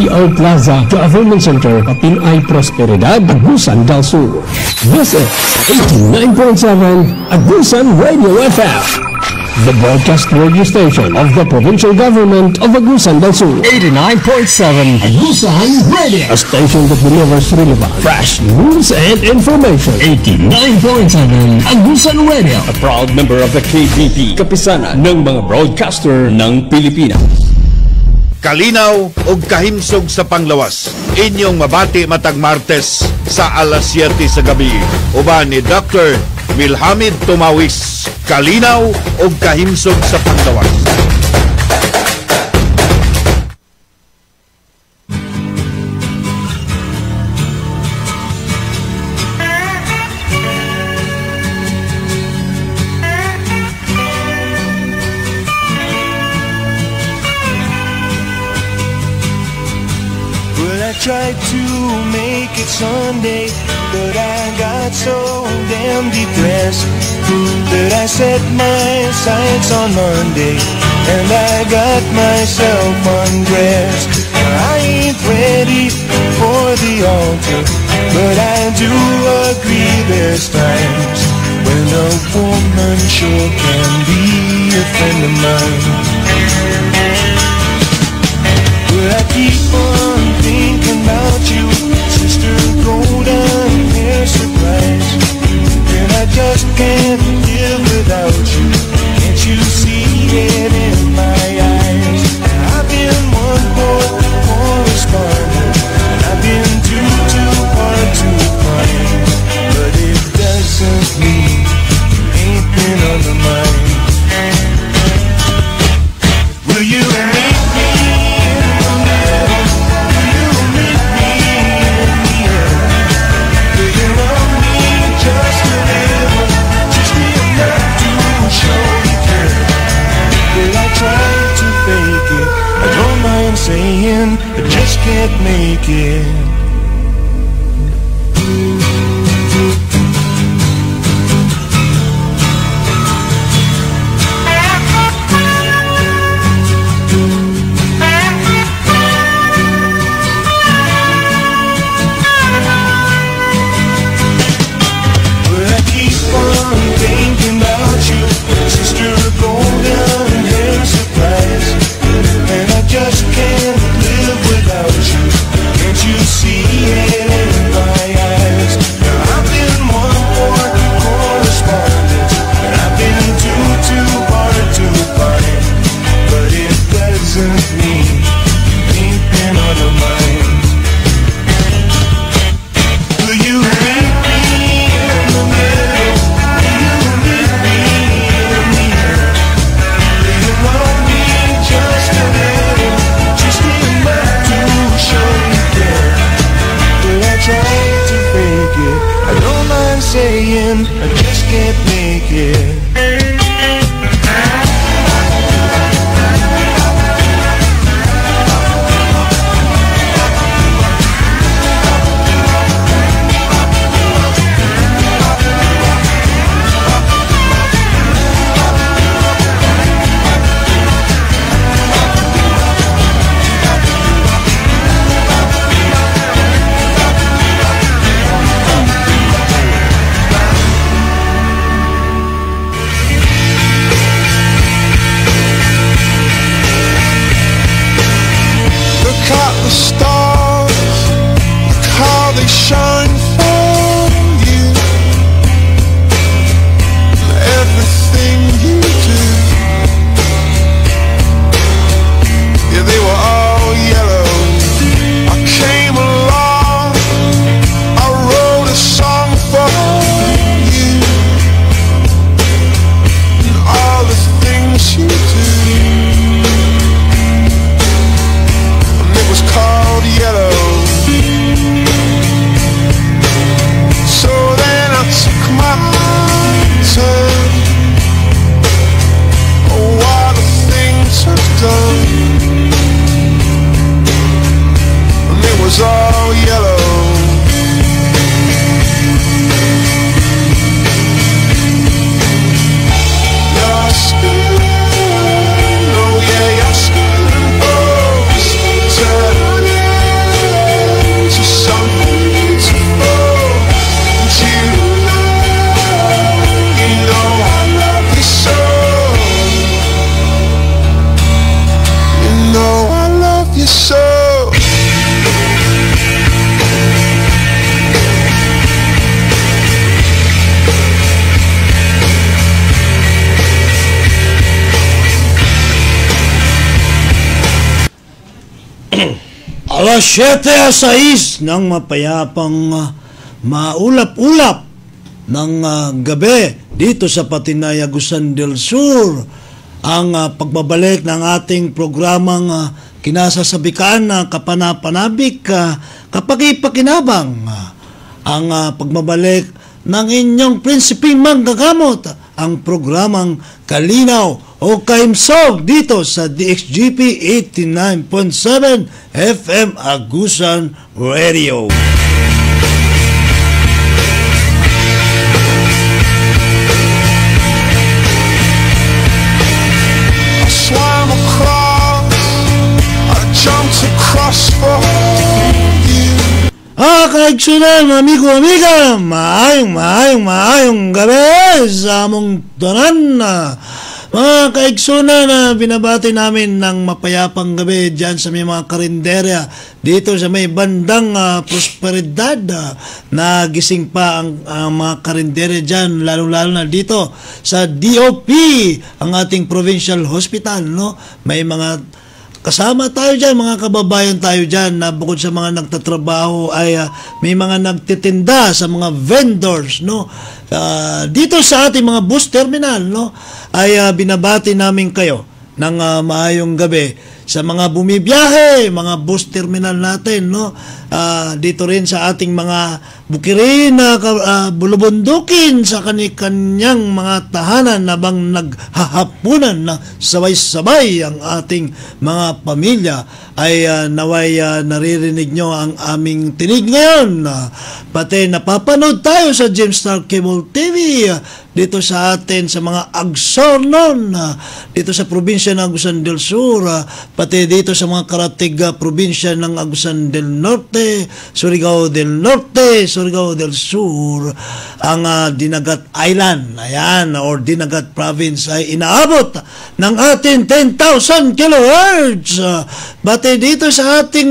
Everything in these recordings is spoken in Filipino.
BPO Plaza Government Center, Kapinay Prosperidad, Agusan del Sur. This is 89.7 Agusan Radio FM, the broadcast radio station of the provincial government of Agusan del Sur. 89.7 Agusan Radio, a station that delivers relevant, fresh news and information. 89.7 Agusan Radio, a proud member of the KBP, kapisanan ng mga broadcaster ng Pilipinas. Kalinaw o kahimsog sa panglawas. Inyong mabati matag Martes sa alas 7 sa gabi. Uban ni Dr. Milhamid Tumawis. Kalinaw o kahimsog sa panglawas. Tried to make it Sunday, but I got so damn depressed that I set my sights on Monday, and I got myself undressed. I ain't ready for the altar, but I do agree there's times when a woman sure can be a friend of mine. But I keep on thinking about you, Sister Golden Hair Surprise, and I just can't live without you. Can't you see it in my eyes? I've been one poor correspondent, and I've been too hard to find, but it doesn't mean you ain't been on the mind. Will you meet me? Saying I just can't make it. Alas 7:06 ng mapayapang maulap-ulap ng gabi dito sa Patinay, Agusan del Sur. Ang pagbabalik ng ating programang kinasasabikan na kapanapanabik, kapag-ipakinabang. Ang pagbabalik ng inyong prinsipeng manggagamot, ang programang Kalinaw o Kahimsog dito sa DXGP 89.7 FM Agusan Radio. I swam across, I jumped across for you. Kaigsunan, amigo-amiga, maayong gabi sa among tanan. Mga kaigsunan, binabati namin ng mapayapang gabi dyan sa may mga karinderya dito sa may bandang Prosperidad. Nagising pa ang mga karinderya dyan, lalo-lalo na dito sa DOP, ang ating provincial hospital, no? May mga kasama tayo dyan, mga kababayan tayo dyan na bukod sa mga nagtatrabaho ay may mga nagtitinda sa mga vendors, no? Dito sa ating mga bus terminal, no? Ay binabati namin kayo ng maayong gabi sa mga bumibiyahe, mga bus terminal natin, no? Dito rin sa ating mga bukirin na bulubundukin sa kanyang mga tahanan na bang naghahapunan na sabay-sabay ang ating mga pamilya, ay naway naririnig nyo ang aming tinig ngayon. Pati napapanood tayo sa Gemstar Cable TV dito sa atin sa mga Agsornon, dito sa probinsya ng Agusan del Sur, pati dito sa mga karatig probinsya ng Agusan del Norte, Surigao del Norte, Surigao del Sur. Ang Dinagat Island, ayan, or Dinagat Province ay inaabot ng ating 10,000 kHz. Pati dito sa ating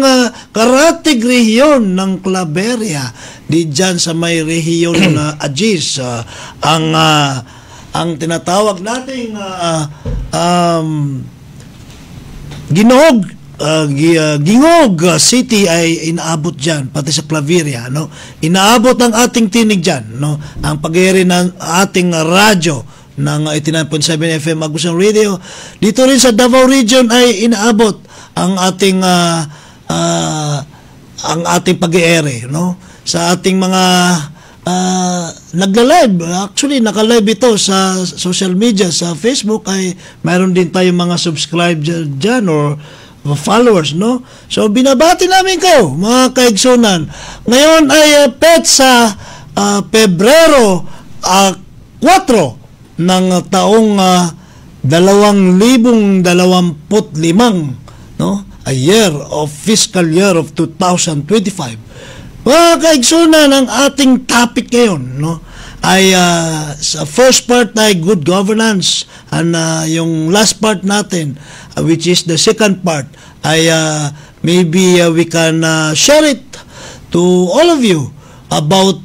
karatig rehiyon ng Claveria, di dyan sa may rehiyon na Agis, ang tinatawag nating Gingog City ay inaabot dyan, pati sa Claveria, no? Inaabot ang ating tinig dyan, no? Ang pag-iiri ng ating radyo ng 89.7 FM Agusan Radio. Dito rin sa Davao Region ay inaabot ang ating pag-iiri, no? Sa ating mga nagla-live. Actually, naka-live ito sa social media, sa Facebook, ay mayroon din tayong mga subscribe dyan or followers, no? So, binabati namin kayo, mga kaigsunan. Ngayon ay sa Pebrero 4 ng taong 2025, no? A year of fiscal year of 2025. Mga kaigsunan, ang ating topic ngayon, no, ay sa first part ay good governance, and yung last part natin, which is the second part, ay maybe we can share it to all of you about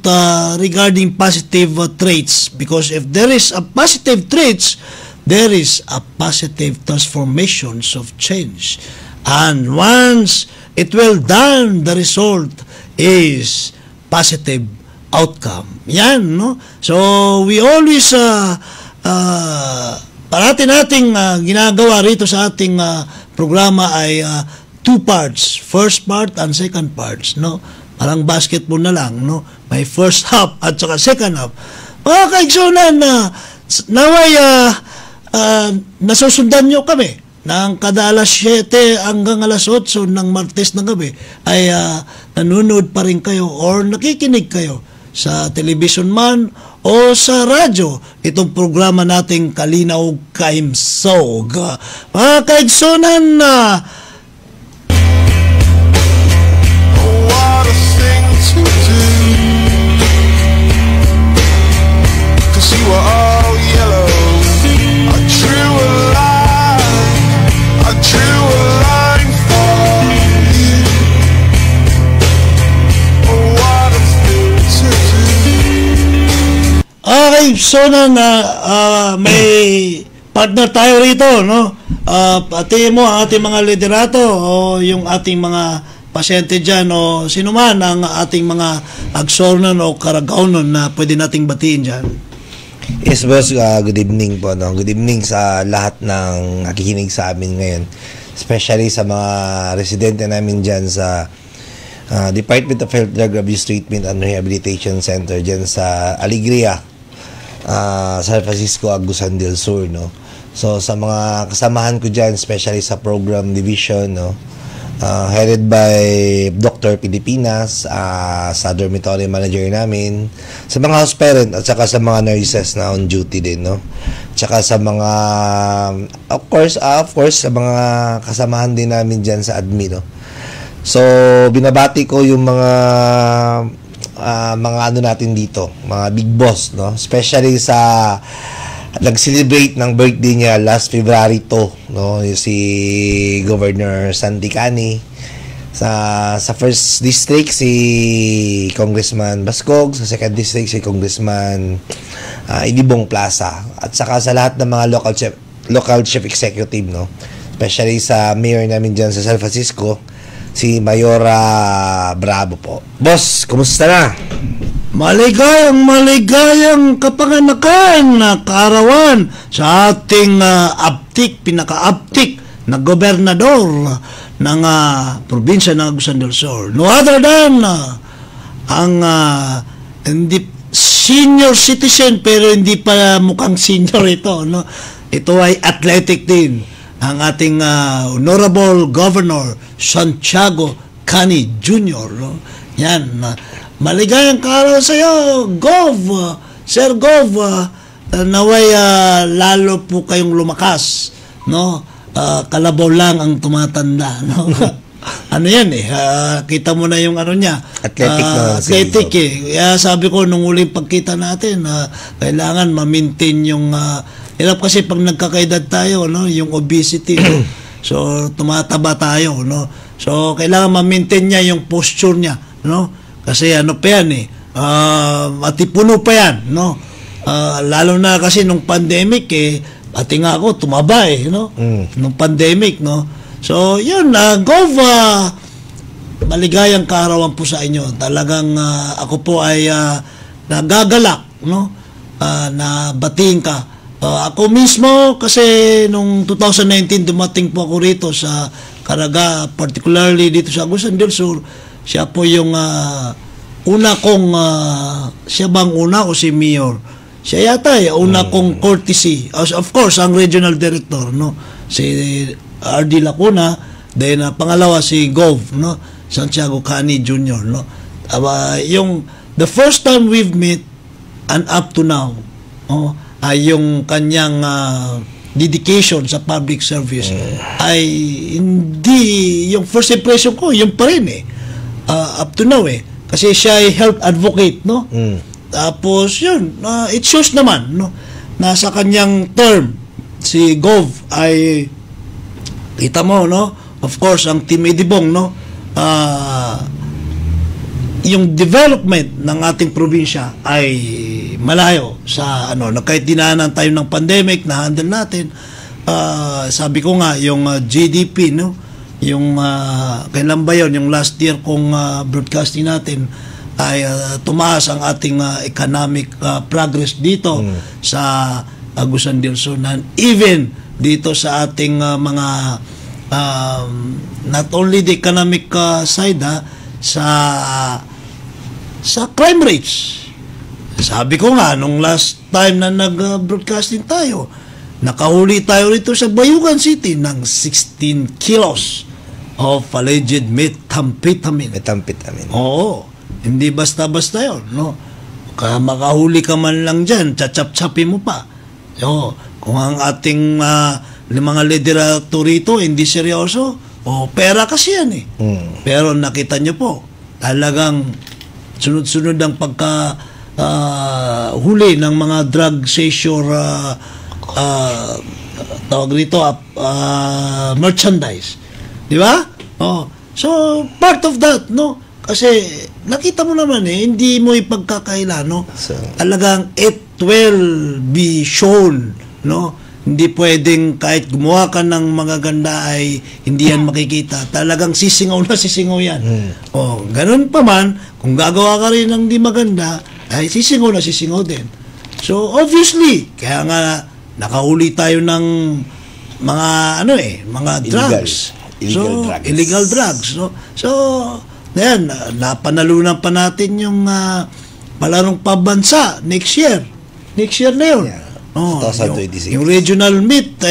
regarding positive traits, because if there is a positive traits, there is a positive transformations of change, and once it will done, the result is positive outcome. Yan, no? So, we always parati nating ginagawa rito sa ating programa ay two parts, first part and second parts, no? Parang basketball na lang, no? May first half at saka second half. Mga kaigsunan, naway nasusundan nyo kami ng kada alas 7 hanggang alas 8 ng Martes na gabi ay nanonood pa rin kayo or nakikinig kayo sa television man o sa radyo itong programa nating Kalinaw Kahimsog. Mga kaigsunan, What a thing to do, 'cause you were all yellow. I drew a line, I drew a line for you. What a thing to do. okay, so may partner tayo rito, no? Pati mo ang ating mga liderato o yung ating mga pasyente dyan o sino man ang ating mga agsornon o karagaunon na pwede nating batiin dyan. Yes, boss. Good evening po. No? Good evening sa lahat ng nakikinig sa amin ngayon. Especially sa mga residente namin dyan sa Department of Health, Drug Abuse Treatment and Rehabilitation Center dyan sa Alegria, San Francisco, Agusan del Sur, no? So, sa mga kasamahan ko dyan, especially sa program division, no? Headed by Dr. Pilipinas, sa dormitory manager namin, sa mga house parent at saka sa mga nurses na on duty din, no? Tsaka sa mga of course sa mga kasamahan din namin dyan sa admin, no? So binabati ko yung mga ano natin dito, mga big boss, no? Especially sa nag-celebrate ng birthday niya last February 2, no? Yung si Governor Sandy Cani. Sa first district si Congressman Bascog, sa second district si Congressman Idibong Plaza, at saka sa lahat ng mga local chief executive, no? Especially sa mayor namin dyan sa San Francisco, si Mayora Bravo po. Boss, kumusta na? Maligayang kapanganakan na kaarawan sa ating pinaka-aptik na gobernador ng probinsya ng Agusan del Sur. No other than ang hindi senior citizen pero hindi pa mukhang senior ito, no? Ito ay athletic din, ang ating Honorable Governor Santiago Cani Jr., no? Yan, maligayang kaarawan sa iyo, Sir Gov, naway lalo po kayong lumakas, no? Kalabaw lang ang tumatanda, no? Ano yan kita mo na yung ano niya, athletic Kaya sabi ko nung uling pagkita natin, kailangan ma-maintain yung hirap kasi pag nagkakaedad tayo, no, yung obesity, no? So tumataba tayo, no? So kailangan ma-maintain niya yung posture niya, no? Kasi ano pa yan matipuno pa yan, no? Lalo na kasi nung pandemic pati nga ako tumaba no? Nung pandemic, no? So yun, Gov, maligayang kaarawan po sa inyo. Talagang ako po ay nagagalak, no? Na batiin ka. Ako mismo kasi nung 2019 dumating po ako rito sa Caraga, particularly dito sa Agusan del Sur. Siya po yung una kong siya bang una o si Mayor? Siya yata una kong courtesy. Of course, ang regional director, no? Si R.D. Lacuna, then pangalawa si Gov, no? Santiago Cani Jr., no? Yung the first time we've met and up to now, ay yung kanyang dedication sa public service ay hindi yung first impression ko, yung pa rin up to now kasi siya ay health advocate, no? Tapos yun, it shows naman, no? Nasa kanyang term si Gov ay kita mo, no? Of course, ang Team Idibong, no? Yung development ng ating probinsya ay malayo sa kahit dinaanan tayo ng pandemic na handle natin. Sabi ko nga yung GDP, no? Yung kailan ba yun, yung last year kung broadcasting natin ay tumaas ang ating economic progress dito sa Agusan del Sur, even dito sa ating mga not only the economic side sa crime rates. Sabi ko nga nung last time na nag-broadcasting tayo, nakahuli tayo rito sa Bayugan City ng 16 kilos of alleged methamphetamine. Oo, hindi basta-basta yun, no? Kaya makahuli ka man lang dyan, tsatsap-tsapin mo pa. So, kung ang ating mga liderato rito hindi seryoso, pera kasi yan Pero nakita nyo po, talagang sunod-sunod ang huli ng mga drug seizure tawag rito merchandise, di ba? So part of that, no? Kasi nakita mo naman hindi mo ipagkakaila, no? Talagang it will be shown, no? Hindi pwedeng kahit gumawa ka ng magaganda ay hindi yan makikita. Talagang sisingaw na sisingaw yan. O, ganun pa man, kung gagawa ka rin ng di maganda, ay sisingaw na sisingaw din. So, obviously, kaya nga nakahuli tayo ng mga mga drugs. Illegal drugs. So, yan, napanalunan pa natin yung palarong pabansa next year. Next year na yun. Yeah. 2026. Yung regional meet,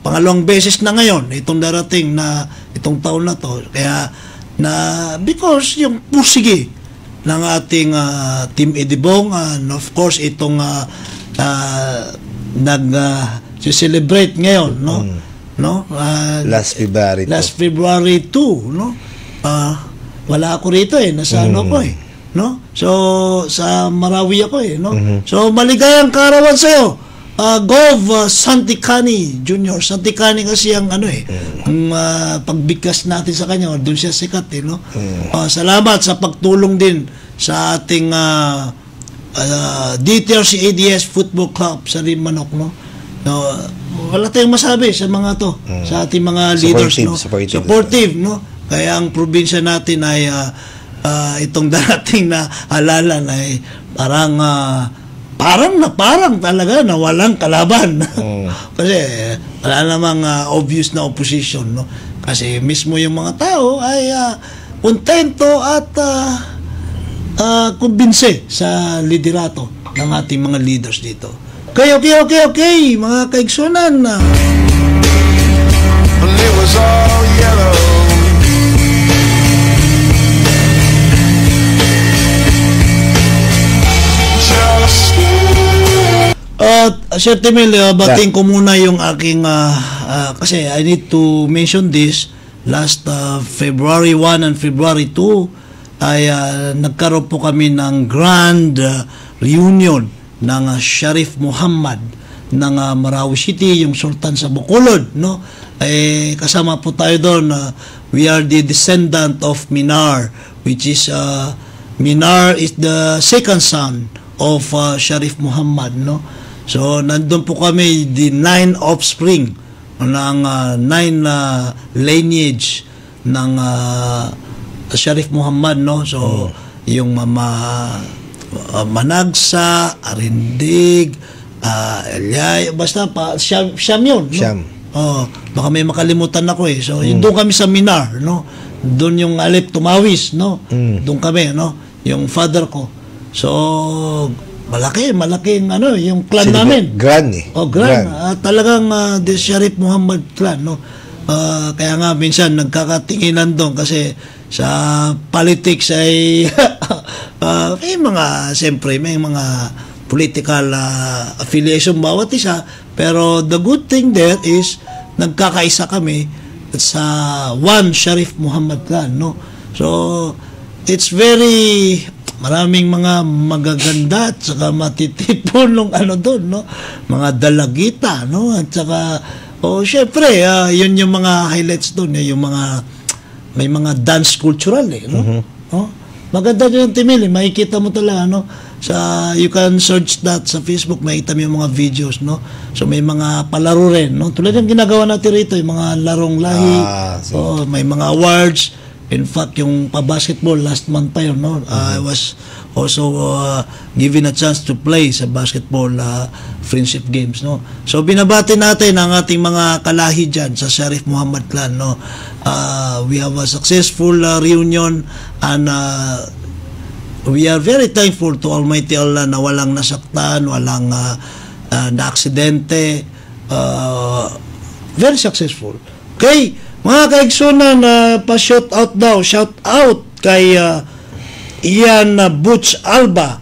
pangalawang beses na ngayon, itong darating na, itong taon na to. Kaya, because yung pusigi ng ating Team Edibong, and of course, itong celebrate ngayon, no? Last February 2, no? Wala ako rito nasa ano ko no? So, sa Marawi ako no? So, maligayang kaarawan sa'yo. Gov Santicani Jr. Santicani kasi ang ang pagbigkas natin sa kanya, doon siya sikat no? Salamat sa pagtulong din sa ating DTRC ADS Football Club sa Manok, no? Wala tayong masabi sa mga to, sa ating mga leaders, no? Supportive, no? Kaya ang probinsya natin ay itong darating na halalan ay parang talaga na walang kalaban. Kasi wala namang obvious na opposition, no? Kasi mismo yung mga tao ay kontento at kumbinse sa liderato ng ating mga leaders dito. Okay, mga kaigsunan. And it was all yellow. Sir Timil, batiin ko muna yung aking kasi I need to mention this. Last February 1 and February 2 ay nagkaroon po kami ng grand reunion ng Sharif Muhammad ng Marawi City, yung Sultan sa Bacolod, no? Kasama po tayo doon. We are the descendant of Minar, which is Minar is the second son of Sharif Muhammad, no? So, nandun po kami, the 9 offspring ng 9 lineage ng Sharif Muhammad, no? So, yung Managsa, Arindig, Elyay, basta pa, Siyam yun, no? Siyam. Baka may makalimutan ako So, doon kami sa Minar, no? Doon yung Alep Tumawis, no? Doon kami, no? Yung father ko. So, malaking yung clan namin. Gran Talagang the Sharif Muhammad clan, no? Kaya nga minsan nagkakatinginan doon kasi sa politics ay siyempre may mga political affiliation bawat isa, pero the good thing there is nagkakaisa kami sa one Sharif Muhammad clan, no? So it's very maraming mga magaganda at saka matitipon ng doon, no? Mga dalagita, no? At saka, syempre, yun yung mga highlights doon, yung may mga dance cultural, no? Maganda yung Timil, makikita mo talaga, no? You can search that sa Facebook, makikita mo yung mga videos, no? So, may mga palaro rin, no? Tulad yung ginagawa natin rito, yung mga larong lahi, may mga awards. In fact, yung pa-basketball, last month pa yun, no? I was also given a chance to play sa basketball friendship games, no? So, binabati natin ang ating mga kalahi dyan sa Sharif Muhammad clan, no? We have a successful reunion and we are very thankful to Almighty Allah na walang nasaktan, walang na-aksidente. Very successful. Okay? Mga kaigsunan, pa-shout out daw. Shout out kay Ian Butch Alba.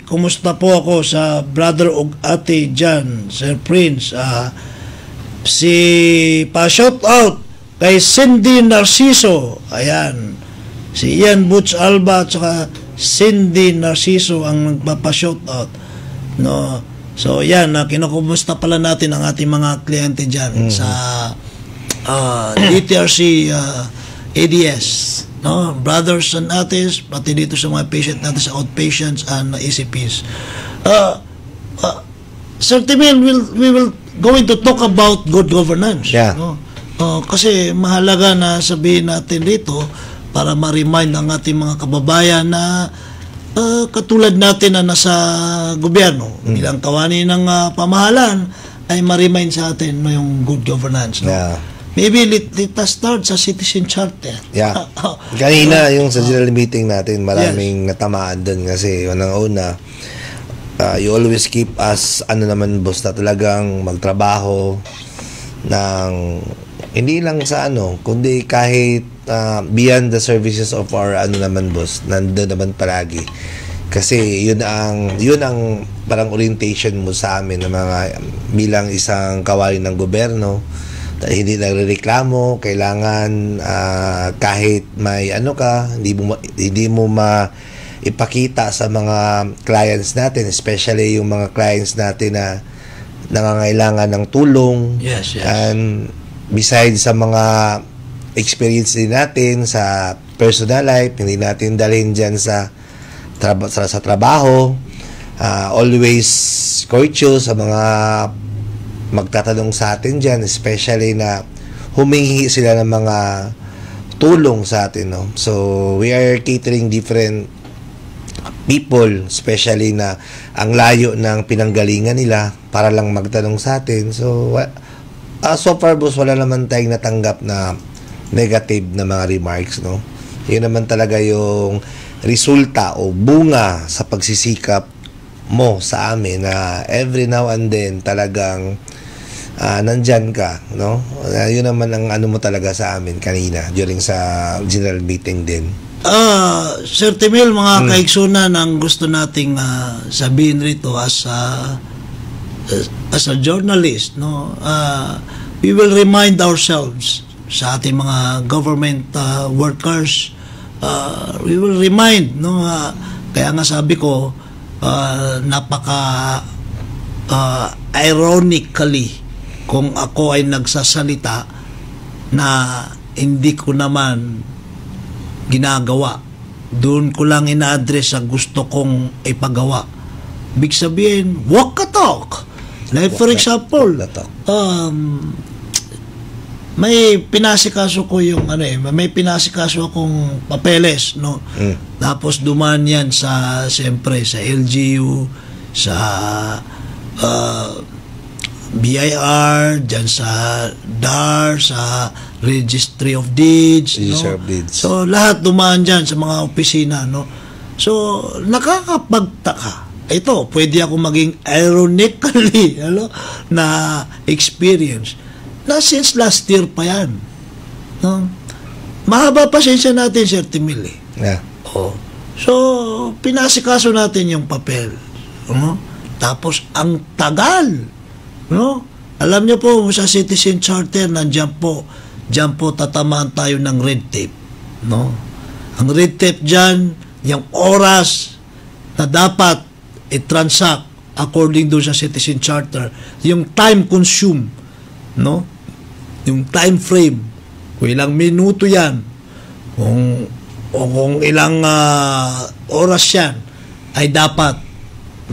Kumusta po ako sa brother og ate dyan, Sir Prince. Pa-shout out kay Cindy Narciso. Ayan. Si Ian Butch Alba at saka Cindy Narciso ang nagpapa-shout out. No? So, yan. Kinukumusta pala natin ang ating mga kliyente dyan sa DTRC ADS, no? Brothers and ates, pati dito sa mga patient natin sa outpatients and ECPs. Sir Timil, we will going to talk about good governance. Yeah. No? Kasi mahalaga na sabihin natin dito para ma-remind ang ating mga kababayan na katulad natin na nasa gobyerno, bilang kawani ng pamahalaan, ay ma-remind sa atin no, yung good governance. No? Yeah. Maybe let us start sa citizen charter. Yeah. Kanina, yung sa general meeting natin, maraming natamaan doon kasi unang-una, you always keep us, boss, na talagang magtrabaho ng hindi lang sa kundi kahit beyond the services of our boss, nandun naman palagi. Kasi yun ang parang orientation mo sa amin na mga bilang isang kawani ng gobyerno. Hindi nagrereklamo, kailangan kahit may hindi mo ipakita sa mga clients natin, especially yung mga clients natin na nangangailangan ng tulong. Yes. And besides sa mga experience din natin sa personal life, hindi natin dalhin dyan sa trabaho, always courteous sa mga magtatanong sa atin dyan, especially na humingi sila ng mga tulong sa atin. No? So, we are catering different people, especially na ang layo ng pinanggalingan nila para lang magtanong sa atin. So, so far, boss, wala naman tayong natanggap na negative na mga remarks. No? Yun naman talaga yung resulta o bunga sa pagsisikap mo sa amin na every now and then talagang nandyan ka, no? Yun naman ang mo talaga sa amin kanina during sa general meeting din. Sir Timil, mga kaigsunan, ang gusto nating sabihin rito as a journalist, no? We will remind ourselves sa ating mga government workers. We will remind, no? Kaya nga sabi ko, napaka ironically kung ako ay nagsasalita na hindi ko naman ginagawa, doon ko lang ina-address sa gusto kong ipagawa. Big sabihin, walk ka talk. Like for example, may pinasikaso ko yung may pinasikaso akong papeles, no? Tapos dumaan yan sa siyempre sa LGU, sa BIR, dyan sa DAR, sa Registry of Deeds, Register no? of Deeds. So lahat dumaan dyan sa mga opisina, no? So nakakapagtaka. Ito, pwede ako maging ironically na experience na since last year pa yan, no? Mahaba pasensya natin, Sir Timil, Yeah. So pinasikaso natin yung papel, no? Tapos ang tagal, no? Alam niyo po sa Citizen Charter diyan po tatamaan tayo ng red tape, no? Ang red tape diyan, yung oras na dapat i-transact according do sa Citizen Charter, yung time consumed, no? Yung time frame, kung ilang minuto yan, kung ilang oras yan, ay dapat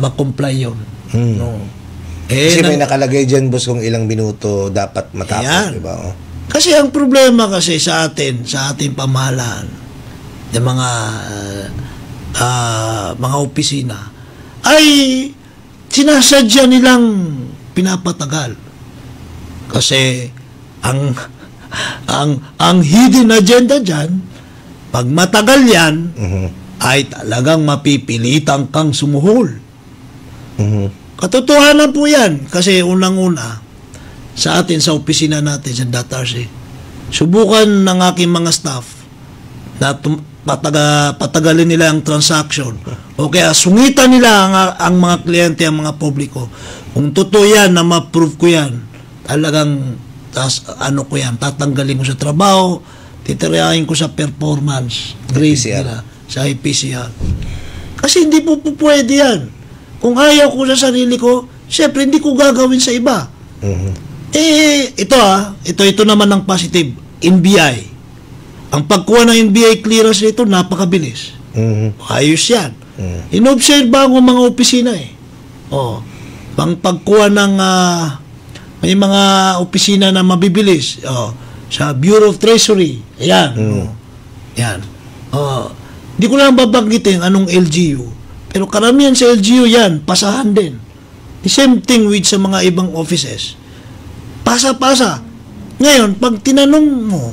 ma-comply yun. No? Kasi may nakalagay dyan, boss, kung ilang minuto dapat matapos, diba? Kasi ang problema kasi sa atin, sa ating pamahalaan, yung mga opisina, ay sinasadya nilang pinapatagal. Kasi ang hidden agenda dyan, pag matagal yan, ay talagang mapipilitan kang sumuhol. Katotohanan po yan. Kasi unang-una, sa atin, sa opisina natin, sa DATRC, subukan ng aking mga staff na patagalin nila ang transaction o kaya sungitan nila ang mga kliyente, ang mga publiko. Kung totoo yan, na ma-prove ko yan, talagang ko yan, tatanggalin ko sa trabaho, titirahin ko sa performance grade nila sa IPCR. Kasi hindi po pwede yan. Kung ayaw ko sa sarili ko, syempre hindi ko gagawin sa iba. Ito naman ang positive. NBI. Ang pagkuha ng NBI clearance nito, napakabilis. Ayos yan. Inobserve ba ang mga opisina pang pagkuha ng may mga opisina na mabibilis. Sa Bureau of Treasury. Ayan. Yan. Di ko lang babanggitin anong LGU. Pero karamihan sa LGU yan, pasahan din. The same thing with sa mga ibang offices. Pasa-pasa. Ngayon, pag tinanong mo,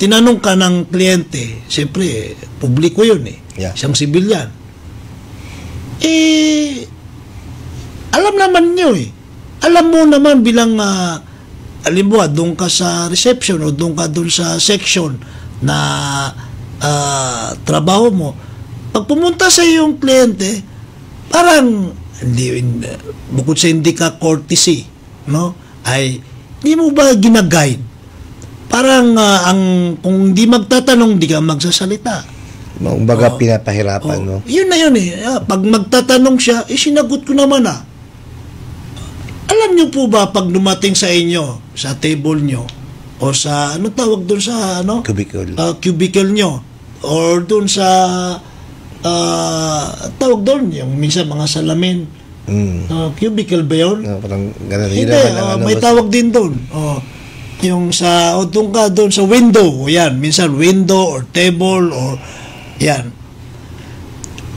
tinanong ka ng kliyente, siyempre, publiko yun eh. Yeah. Isang sibilyan. Alam naman nyo eh. Alam mo naman bilang, alimbawa, doon ka sa reception o doon ka doon sa section na trabaho mo, pag pumunta sa iyong kliyente, parang, bukod sa hindi ka courtesy, no? Ay, hindi mo ba ginaguide? Parang, kung hindi magtatanong, di ka magsasalita. Kumbaga pinapahirapan, no? Yun na yun eh. Pag magtatanong siya, sinagot ko naman Alam niyo po ba, pag dumating sa inyo, sa table nyo, o sa, ano tawag doon sa, Cubicle. Cubicle nyo, or doon sa, tawag doon, yung minsan mga salamin, cubicle ba yun? Parang ganun. Hindi, may tawag din doon. Yung sa, doon ka doon sa window, yan, minsan window or table or, yan.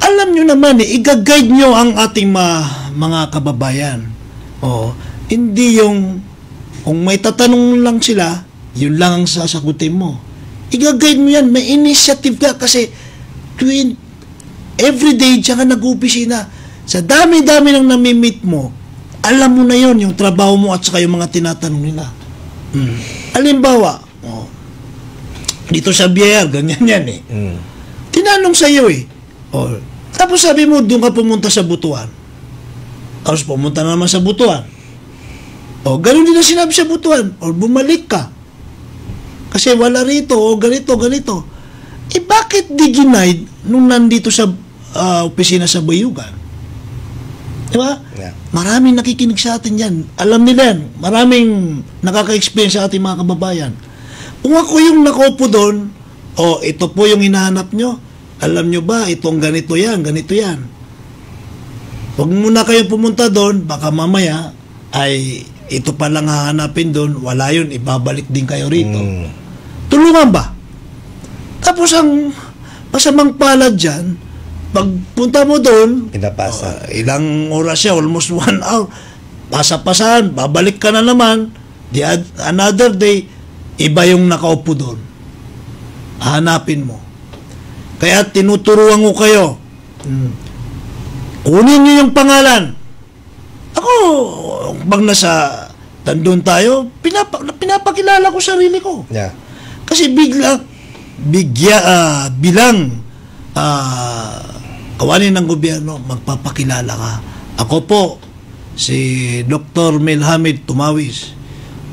Alam nyo naman i-guide nyo ang ating mga kababayan. Hindi yung, kung may tatanong lang sila, yun lang ang sasagutin mo. I-guide mo yan, may initiative ka kasi everyday diyan ka nag-upisina. Sa dami-dami ng namimit mo, alam mo na yon yung trabaho mo at saka yung mga tinatanong nila. Halimbawa, dito sa BIR, ganyan yan eh. Tinanong sa iyo eh. Tapos sabi mo, doon ka pumunta sa Butuan. Tapos pumunta na naman sa Butuan. Ganun din na sinabi sa Butuan. O bumalik ka. Kasi wala rito, o ganito. Bakit di ginaid nung nandito sa opisina sa Bayugan? Diba? Yeah. Maraming nakikinig sa atin yan. Alam nila yan. Maraming nakaka-experience sa ating mga kababayan. Kung ako yung nakaupo doon, ito po yung hinahanap nyo. Alam nyo ba, itong ganito yan. Huwag muna kayong pumunta doon, baka mamaya ay ito palang hahanapin doon, wala yun, ibabalik din kayo rito. Tulungan ba? Tapos ang masamang palad dyan, pagpunta mo doon, pinapasa. Ilang oras siya, almost 1 hour, pasa-pasahan, babalik ka na naman, another day, iba yung nakaupo doon. Hanapin mo. Kaya tinuturuan ko kayo, kunin nyo yung pangalan. Ako, pag nasa tandun tayo, pinapakilala ko sarili ko. Yeah. Kasi bilang kawanin ng gobyerno, magpapakilala ka. Ako po, si Dr. Milhamid Tumawis,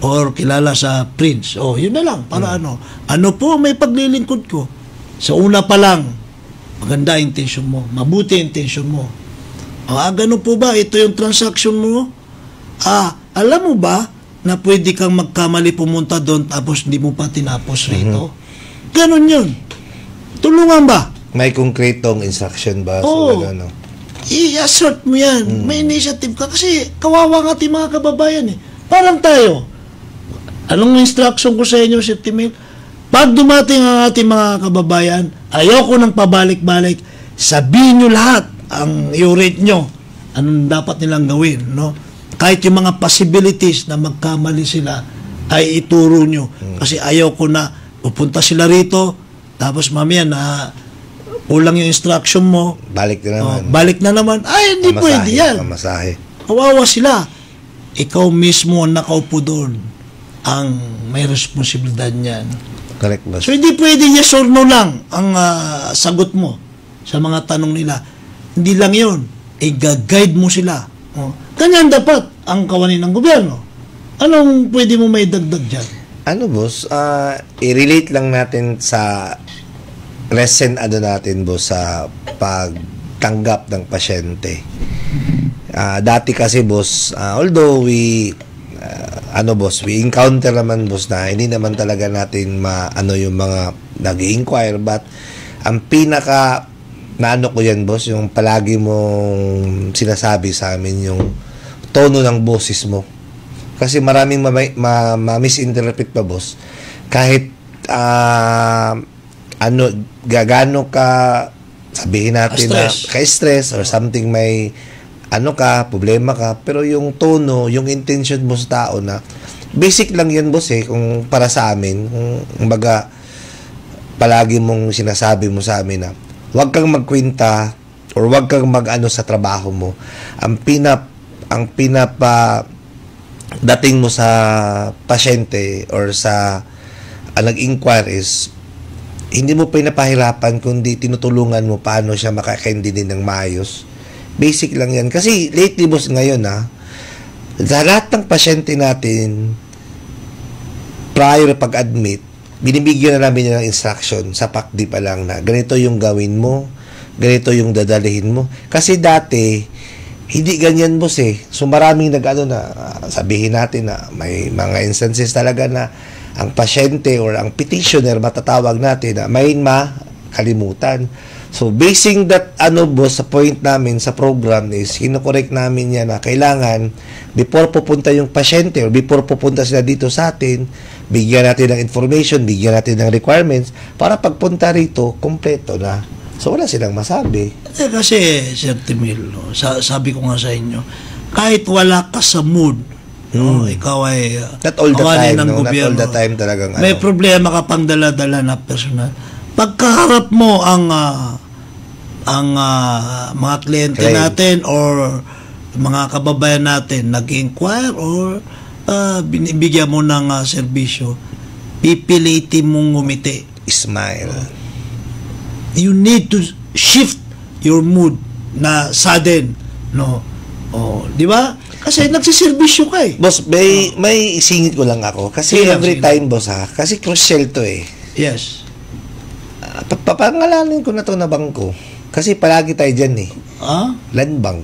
or kilala sa Prince. Yun na lang, para ano po may paglilingkod ko. Sa una pa lang, maganda intention mo, mabuti intention mo. Ganun po ba? Ito yung transaction mo? Alam mo ba na pwede kang magkamali pumunta doon tapos hindi mo pa tinapos rito? Ganun yun. Tulungan ba? May konkretong instruction ba? I-assert mo yan. May initiative ka. Kasi kawawa nga ating mga kababayan eh. Parang tayo. Anong instruction ko sa inyo, Sir Timil? Pag dumating ang ating mga kababayan, ayoko nang pabalik-balik. Sabihin nyo lahat ang i-rate nyo. Anong dapat nilang gawin, no? Kahit yung mga possibilities na magkamali sila, ay ituro nyo. Kasi ayoko na pupunta sila rito, tapos mamaya na kulang yung instruction mo. Balik na naman. Ay, hindi pwede yan. Pamasahe. Kawawa sila. Ikaw mismo ang nakaupo doon ang may responsibilidad niyan. Correct, boss. So, hindi pwede yes or no lang ang sagot mo sa mga tanong nila. Hindi lang yun. I-guide mo sila. Ganyan dapat ang kawanin ng gobyerno. Anong pwede mo may dagdag dyan? Boss? I-relate lang natin sa recent natin, boss, sa pagtanggap ng pasyente. Dati kasi, boss, although we encounter naman, boss, na hindi naman talaga natin yung mga nag-i-inquire, but ang pinaka naano ko yan, boss, yung palagi mong sinasabi sa amin yung tono ng boses mo. Kasi maraming ma-misinterpret pa, boss. Kahit gagano ka, sabihin natin na ka-stress or something, may problema ka, pero yung tono, yung intention mo sa tao na basic lang yan, boss, kung para sa amin, kung baga palagi mong sinasabi mo sa amin na huwag kang magkwenta or huwag kang mag-ano sa trabaho mo. Ang pinapa dating mo sa pasyente or sa nag-inquire is hindi mo pinapahirapan kundi tinutulungan mo paano siya makakaintindi ng maayos. Basic lang yan. Kasi lately, boss, ngayon sa lahat ng pasyente natin prior pag-admit, binibigyan na namin ng instruction sa PACD pa lang na ganito yung gawin mo, ganito yung dadalhin mo. Kasi dati, hindi ganyan, boss. So maraming sabihin natin na may mga instances talaga na ang pasyente or ang petitioner, matatawag natin na may makalimutan. So basing that, boss, sa point namin sa program is, kinokorek namin yan na kailangan, before pupunta yung pasyente or before pupunta sila dito sa atin, bigyan natin ng information, bigyan natin ng requirements, para pagpunta rito, kompleto na. So wala silang masabi. Kasi, Sir Timil, sabi ko nga sa inyo, kahit wala ka sa mood, ikaw ay not all the time, not all the time talagang may problema ka pang dala-dala na personal. Pagkaharap mo ang mga kliyente natin or mga kababayan natin nag-inquire or binibigyan mo ng serbisyo, pipilitin mong ngumiti. Smile. You need to shift your mood na sudden, di ba? Kasi nagsiservisyo ka Boss, may isingit ko lang ako. Kasi every time, boss, kasi crucial to Yes. Papangalanin ko na to na bangko. Kasi palagi tayo dyan Land bank.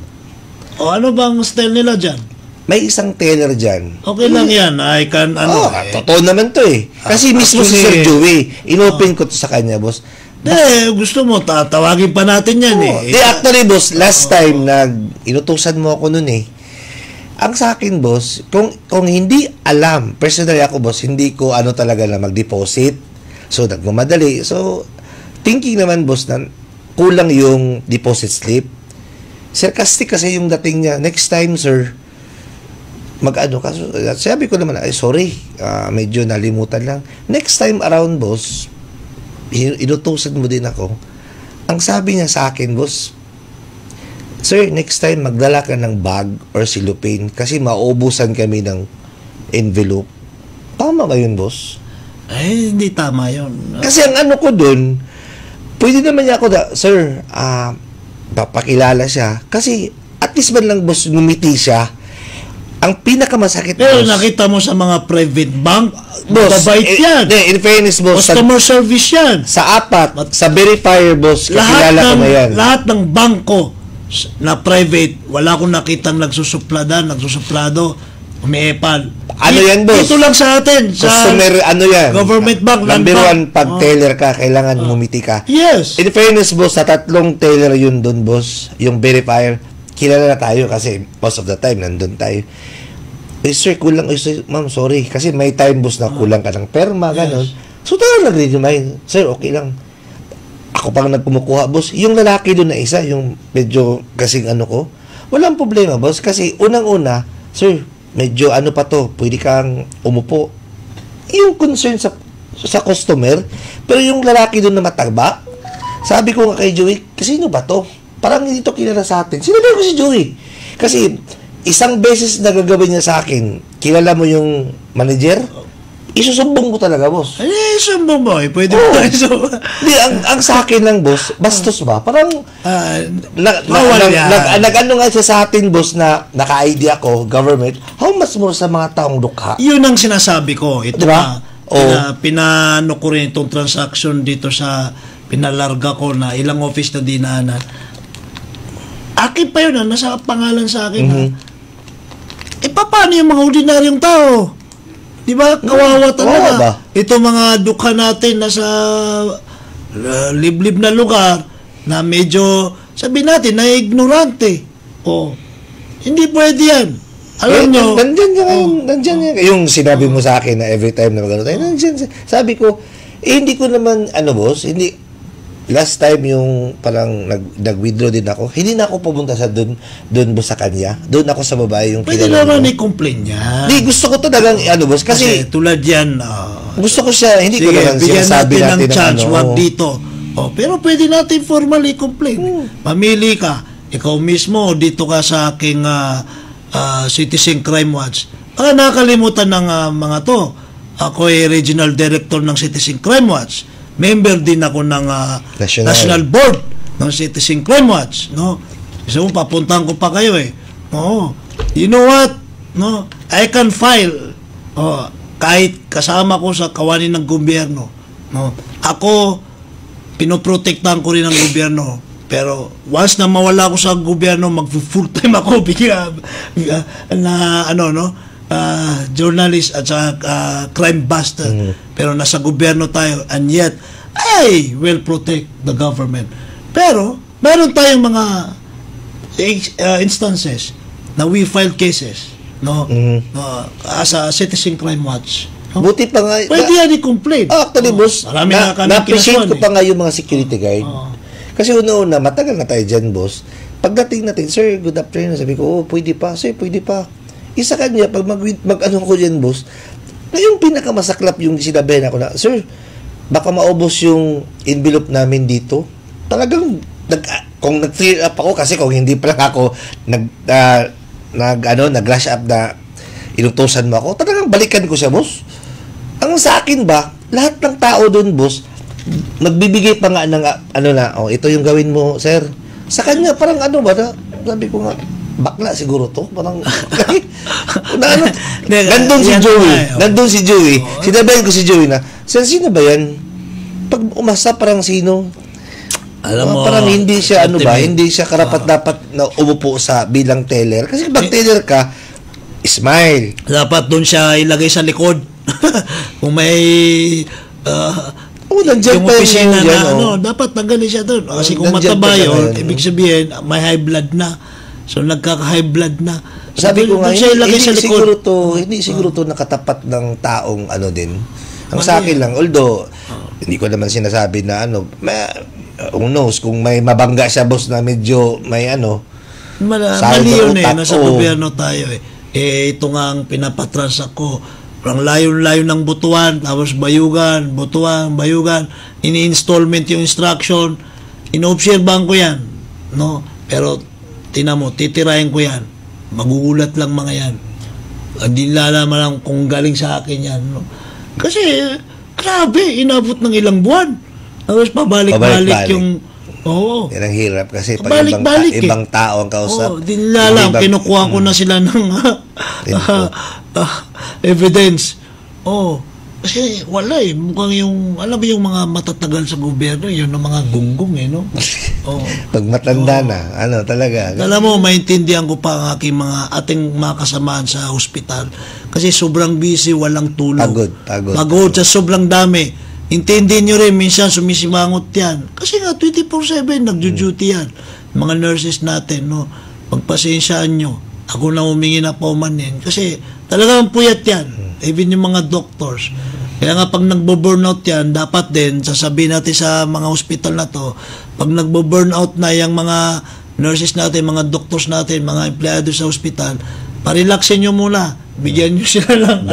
Ano bang style nila dyan? May isang teller dyan. Okay lang yan. I can, totoo naman to Kasi mismo si Sir Joey, inopen ko to sa kanya, boss. Gusto mo, tatawagin pa natin yan Actually, boss, last time inutusan mo ako nun ang sa akin, boss, kung hindi alam, personally ako, boss, hindi ko talaga na mag-deposit. So, nagmamadali. So, thinking naman, boss, na kulang yung deposit slip. Sarcastic kasi yung dating niya. Next time, sir, ka. Sabi ko naman, sorry, medyo nalimutan lang. Next time around, boss, inutusan mo din ako. Ang sabi niya sa akin, boss, sir, next time magdala ka ng bag or cellophane kasi mauubusan kami ng envelope. Tama ba yun, boss? Hindi tama yun. Kasi ang ko dun, pwede naman niya ako sir, papakilala siya. Kasi at least man lang, boss, ngumiti siya. Ang pinakamasakit, pero boss, nakita mo sa mga private bank, boss, mabait yan. In fairness, boss, customer service yan. Sa sa verifier, boss, kakilala ko na yan. Lahat ng bangko na private, wala akong nakitang nagsusuplado, umiepal. Yan, boss? Ito lang sa atin. Customer, yan? Government bank. Number one, pag teller ka, kailangan ngumiti ka. Yes. In fairness, boss, sa 3 teller yun dun, boss, yung verifier, kilala na tayo kasi most of the time, nandun tayo. Sir, kulang. Sir, ma'am, sorry. Kasi may time, boss, na kulang ka ng perma, ganon. Yes. So, talagang nag-remind. Sir, okay lang. Ako pang nagpumukuha, boss. Yung lalaki doon na isa, yung medyo kasing ko, walang problema, boss. Kasi unang-una, sir, medyo pa to, pwede kang umupo. Yung concern sa customer, pero yung lalaki doon na mataba, sabi ko nga kay Joey, sino ba to? Parang hindi to kilala sa atin. Sinabi ko si Joey. Kasi isang beses na gagawin niya sa akin, kilala mo yung manager? Isusumbong ko talaga, boss. Isusumbong mo. Pwede mo tayo isumbong. Ang sa akin lang, boss, bastos ba? Parang, nag-ano nga siya sa atin, boss, na naka-idea ko, government, how much more sa mga taong dukha? Yun ang sinasabi ko. Ito diba? Pinano ko rin itong transaction dito sa pinalarga ko na ilang office na dinaanan. Akin pa yun, nasa pangalan sa akin. Paano yung mga ordinaryong tao? Di ba? Kawawa talaga. Ito mga dukha natin nasa liblib na lugar, na medyo, sabihin natin, na ignorante. Hindi pwede yan. Alam nyo, nandyan yan. Yung sinabi mo sa akin na every time na magano tayo, nandyan. Sabi ko, hindi ko naman, boss, last time yung parang nag-withdraw din ako, hindi na ako pumunta sa doon boss sa kanya. Doon ako sa babae yung pwede naman i-complain niya. Hindi, gusto ko talagang, boss, kasi tulad yan, gusto ko siya, hindi ko naman sinasabi natin ng chance, wag dito. Pero pwede natin formally complain. Mamili ka, ikaw mismo, dito ka sa aking Citizen Crime Watch. Nakakalimutan ng mga to. Ako ay regional director ng Citizen Crime Watch. Member din ako ng National Board ng Citizen Crime Watch, no? Gusto mo papuntahan ko pa kayo You know what? No? I can file kahit kasama ko sa kawanin ng gobyerno, no? Ako pinoprotektahan ko rin ng gobyerno. Pero once na mawala ako sa gobyerno, mag-full time ako journalist at crime buster. Pero nasa gobyerno tayo, and yet I will protect the government. Pero meron tayong mga instances na we file cases, no? As a Citizen Crime Watch. Buti pa nga. Pwede yan i-complain. Actually, boss, na-appreciate ko pa nga yung mga security guard. Kasi una-una, matagal na tayo dyan, boss. Pagdating natin, sir, good afternoon. Sabi ko, pwede pa. Sir, pwede pa. Isa kanya, pag mag-ano ko dyan, boss, na yung pinakamasaklap yung sinabihan ako na, sir, baka maubos yung envelope namin dito. Talagang, kung nag-clear up ako, kasi kung hindi pa lang ako nag-rush up na inutusan mo ako, talagang balikan ko siya, boss. Ang sa akin ba, lahat ng tao doon, boss, magbibigay pa nga ng ito yung gawin mo, sir. Sa kanya, parang sabi ko nga, bakla siguro to. Parang, nandun si Joey. Sinabihan ko si Joey na, sir, sino ba yan? Pag umasa, parang sino? Alam mo, parang hindi siya, hindi siya karapat-dapat na umupo sa bilang teller. Kasi pag teller ka, smile. Dapat doon siya ilagay sa likod. Kung may nandiyan yung pa opisina na dapat tanggalin siya doon. Kasi kung mataba yun, ibig sabihin, may high blood na. So, nagkaka-high blood na. Sabi ko nga, hindi siguro to nakatapat ng taong din. Ang sa akin lang, although, hindi ko naman sinasabi na who knows, kung may mabangga siya, boss, na medyo may mali yun nasa gobyerno tayo ito nga ang pinapatransak ko. Ang layo-layo ng Butuan, tapos Bayugan, Butuan, Bayugan, ini-installment yung instruction, ino-obserbahan ko yan, no? Pero, tinan mo, titirahin ko yan. Magugulat lang mga yan. Hindi lalaman lang kung galing sa akin yan, no? Kasi, grabe, inabot ng ilang buwan. Tapos pabalik-balik yung... Yan ang hirap kasi pag ibang tao ang kausap. Di nila lang, kinukuha ko na sila ng evidence. Kasi wala mukhang alam mo yung mga matatagal sa gobyerno, yun ang mga gunggong no? Pag matanda na, talaga. Alam mo, maintindihan ko pa ang ating mga kasamaan sa hospital. Kasi sobrang busy, walang tulog. Pagod sa sobrang dami. Intindihin nyo rin, minsan sumisimangot yan. Kasi nga, 24/7, nagjo-duty yan. Mga nurses natin, no? Pagpasensyaan nyo. Ako na humingi na paumanin. Kasi talagang puyat yan. Even yung mga doctors. Kaya nga, pag nagbo-burnout yan, dapat din, sasabihin natin sa mga hospital na to, pag nagbo-burnout na yung mga nurses natin, mga doctors natin, mga empleyado sa hospital, parelaxin nyo muna. Bigyan nyo sila ng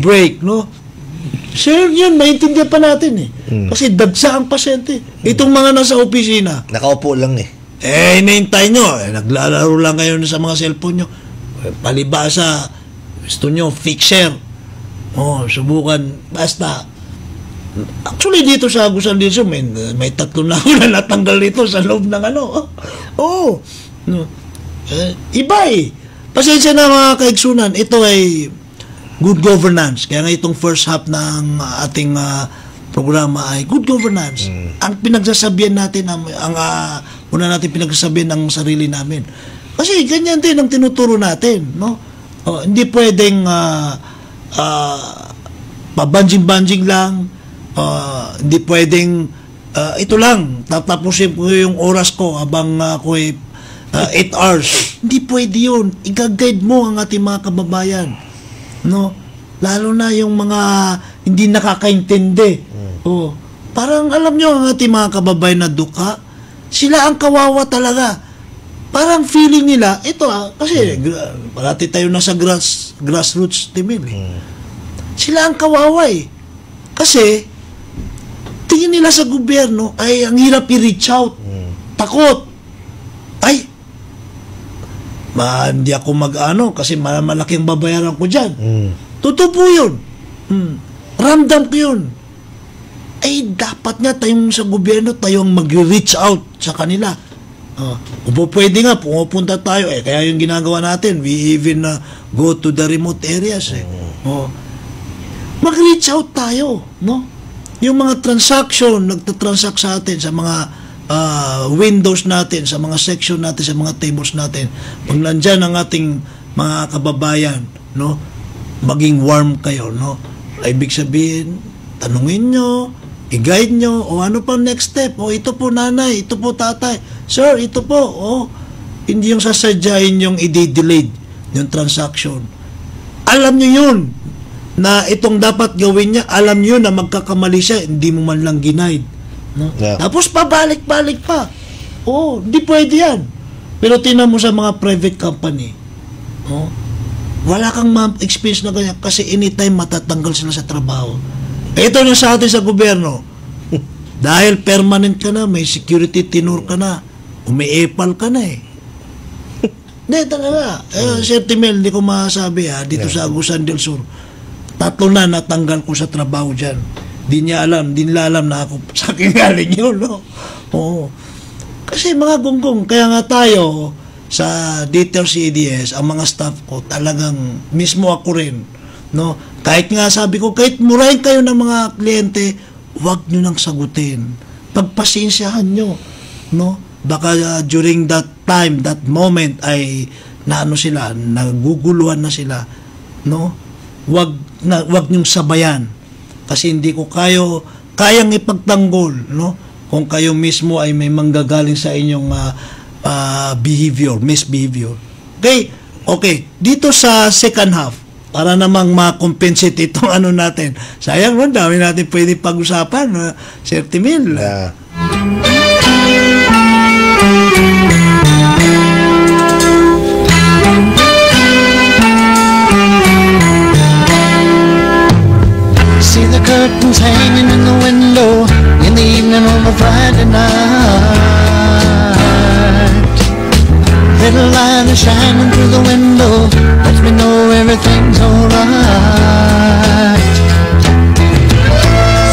break, no? Sir, yun, maintindihan pa natin Kasi dagsa ang pasyente. Itong mga nasa opisina. Nakaupo lang hinihintay nyo. Naglalaro lang kayo sa mga cellphone nyo. Palibasa, gusto nyo, fixer. Subukan. Basta. Actually, dito sa Agusan dito, may 3 na ako na natanggal dito sa loob ng iba Pasensya na mga kaigsunan. Ito ay good governance. Kaya nga itong first half ng ating programa ay good governance. Ang pinagsasabihan natin, una natin pinagsasabihan ng sarili namin. Kasi ganyan din ang tinuturo natin, no? Hindi pwedeng pabanjing-banjing lang. Hindi pwedeng ito lang, tatapusin ko yung oras ko habang ako 8 hours. Hindi pwede yun. I-guide mo ang ating mga kababayan. No? Lalo na yung mga hindi nakakaintindi. Oh. Parang alam nyo ang ating mga kababayan na duka, sila ang kawawa talaga. Parang feeling nila, ito kasi parati tayo nasa grassroots team Sila ang kawawa eh. Kasi tingin nila sa gobyerno ay ang hirap i-reach out. Takot. Ay, hindi ako mag-ano kasi malaking babayaran ko dyan. Totoo po yun. Ramdam ko yun. Ay, dapat nga tayong sa gobyerno, tayong mag-reach out sa kanila. Kung pwede nga, pumupunta tayo. Kaya yung ginagawa natin, we even go to the remote areas. Mag-reach out tayo. No? Yung mga transaction, nagtatransact sa atin sa mga windows natin, sa mga section natin, sa mga tables natin. Pag nandyan ang ating mga kababayan, no? Maging warm kayo. No? Ibig sabihin, tanungin nyo, i-guide nyo, o ano pa next step, o ito po nanay, ito po tatay, sir, ito po, hindi yung sasadyain yung i-delayed yung transaction. Alam nyo yun, na itong dapat gawin niya, alam nyo na magkakamali siya, hindi mo man lang ginaid. No? Yeah. Tapos pabalik-balik pa. Hindi pwede yan. Pero tingnan mo sa mga private company, wala kang experience na ganyan kasi anytime matatanggal sila sa trabaho. Ito na sa atin sa gobyerno. Dahil permanent ka na, may security tenure ka na, umiepal ka na eh. Hindi, talaga. Sir Timel, hindi ko masabi dito sa Agusan del Sur. 3 na natanggal ko sa trabaho dyan. Di nila alam na ako sa akin galing yun, no? Oo. Kasi mga gonggong, kaya nga tayo sa Dieter CDS, ang mga staff ko, talagang mismo ako rin, no? Kahit nga sabi ko, kahit murahin kayo ng mga kliyente, huwag nyo nang sagutin. Pagpasensyahan nyo, no? Baka during that time, that moment, ay sila, naguguluhan na sila, no? Huwag nyong sabayan. Kasi hindi ko kayang ipagtanggol, no? Kung kayo mismo ay may manggagaling sa inyong behavior, misbehavior. Okay. Dito sa second half, para namang ma-compensate itong natin. Sayang nun, dami natin pwede pag-usapan, Sir Timil. See the curtains hanging in the window in the evening on a Friday night. Little light is shining through the window, lets me know everything's alright.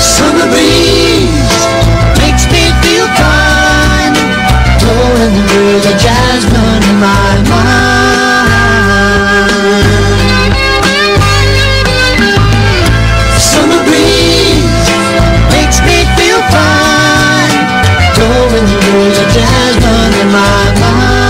Summer breeze makes me feel fine, blowing through the jasmine in my mind. Summer breeze makes me feel fine, blowing through the jasmine in my mind.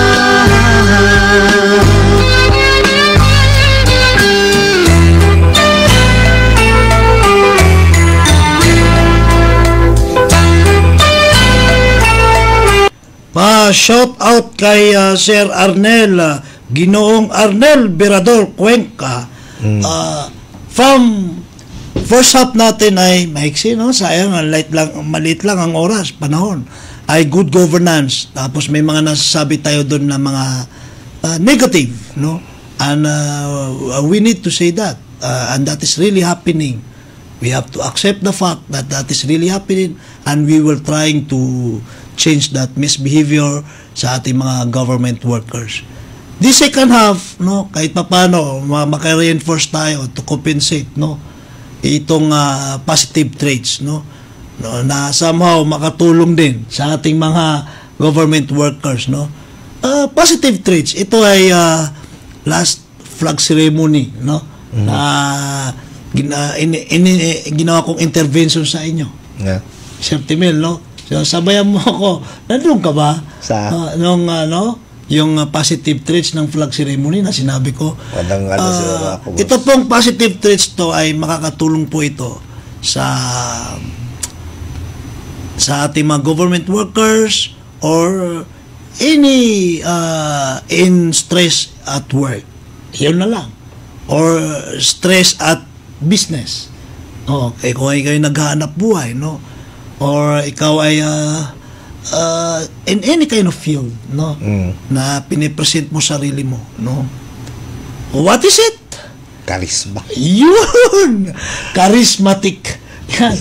Shout out kay Sir Arnel, Ginoong Arnel Berador Cuenca. From first half natin ay maiksi, no? Sayang, maliit lang ang oras, panahon. Ay good governance. Tapos may mga nasasabi tayo doon na mga negative, no? And we need to say that. And that is really happening. We have to accept the fact that that is really happening, and we will trying to change that misbehavior sa ating mga government workers. The second half, no, kahit paano maka-reinforce tayo to compensate, no, itong positive traits, no, na somehow makatulong din sa ating mga government workers, no. Positive traits, ito ay last flag ceremony, no, na ginawa kong intervention sa inyo. Yeah. Sir Timel, no? So, sabayan mo ako. Nandun ka ba? Sa? Yung positive traits ng flag ceremony na sinabi ko. Ako, ito pong positive traits to ay makakatulong po ito sa sa ating mga government workers or any in stress at work. Yun na lang. Or stress at business. Okay, kung ay kayo naghahanap buhay, no? Or ikaw ay in any kind of field, no? Na pinipresent mo sarili mo, no? What is it? Karisma. Yun! Charismatic. Yan.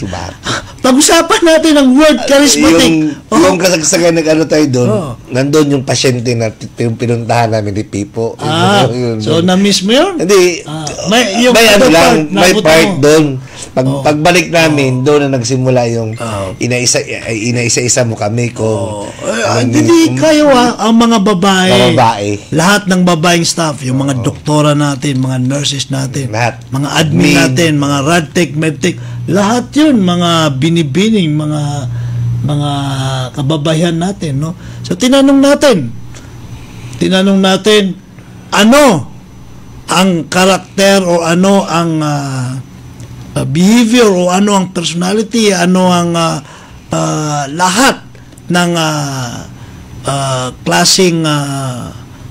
Pag-usapan natin ang word charismatic. Yung kasagsagan ng tayo doon, nandun yung pasyente na pinuntahan namin ni Pipo. So na-miss mo yun? Hindi. May part doon. Pagbalik namin, doon na nagsimula yung inaisa-isa mo kami kung hindi kayo ang mga babae. Babae. Lahat ng babaeng staff, yung mga doktora natin, mga nurses natin, lahat. mga admin natin, mga radtech, medtech, lahat yun, mga binibining, mga kababayan natin, no? So, tinanong natin, ano ang karakter o ano ang behavior o ano ang personality, ano ang lahat ng klaseng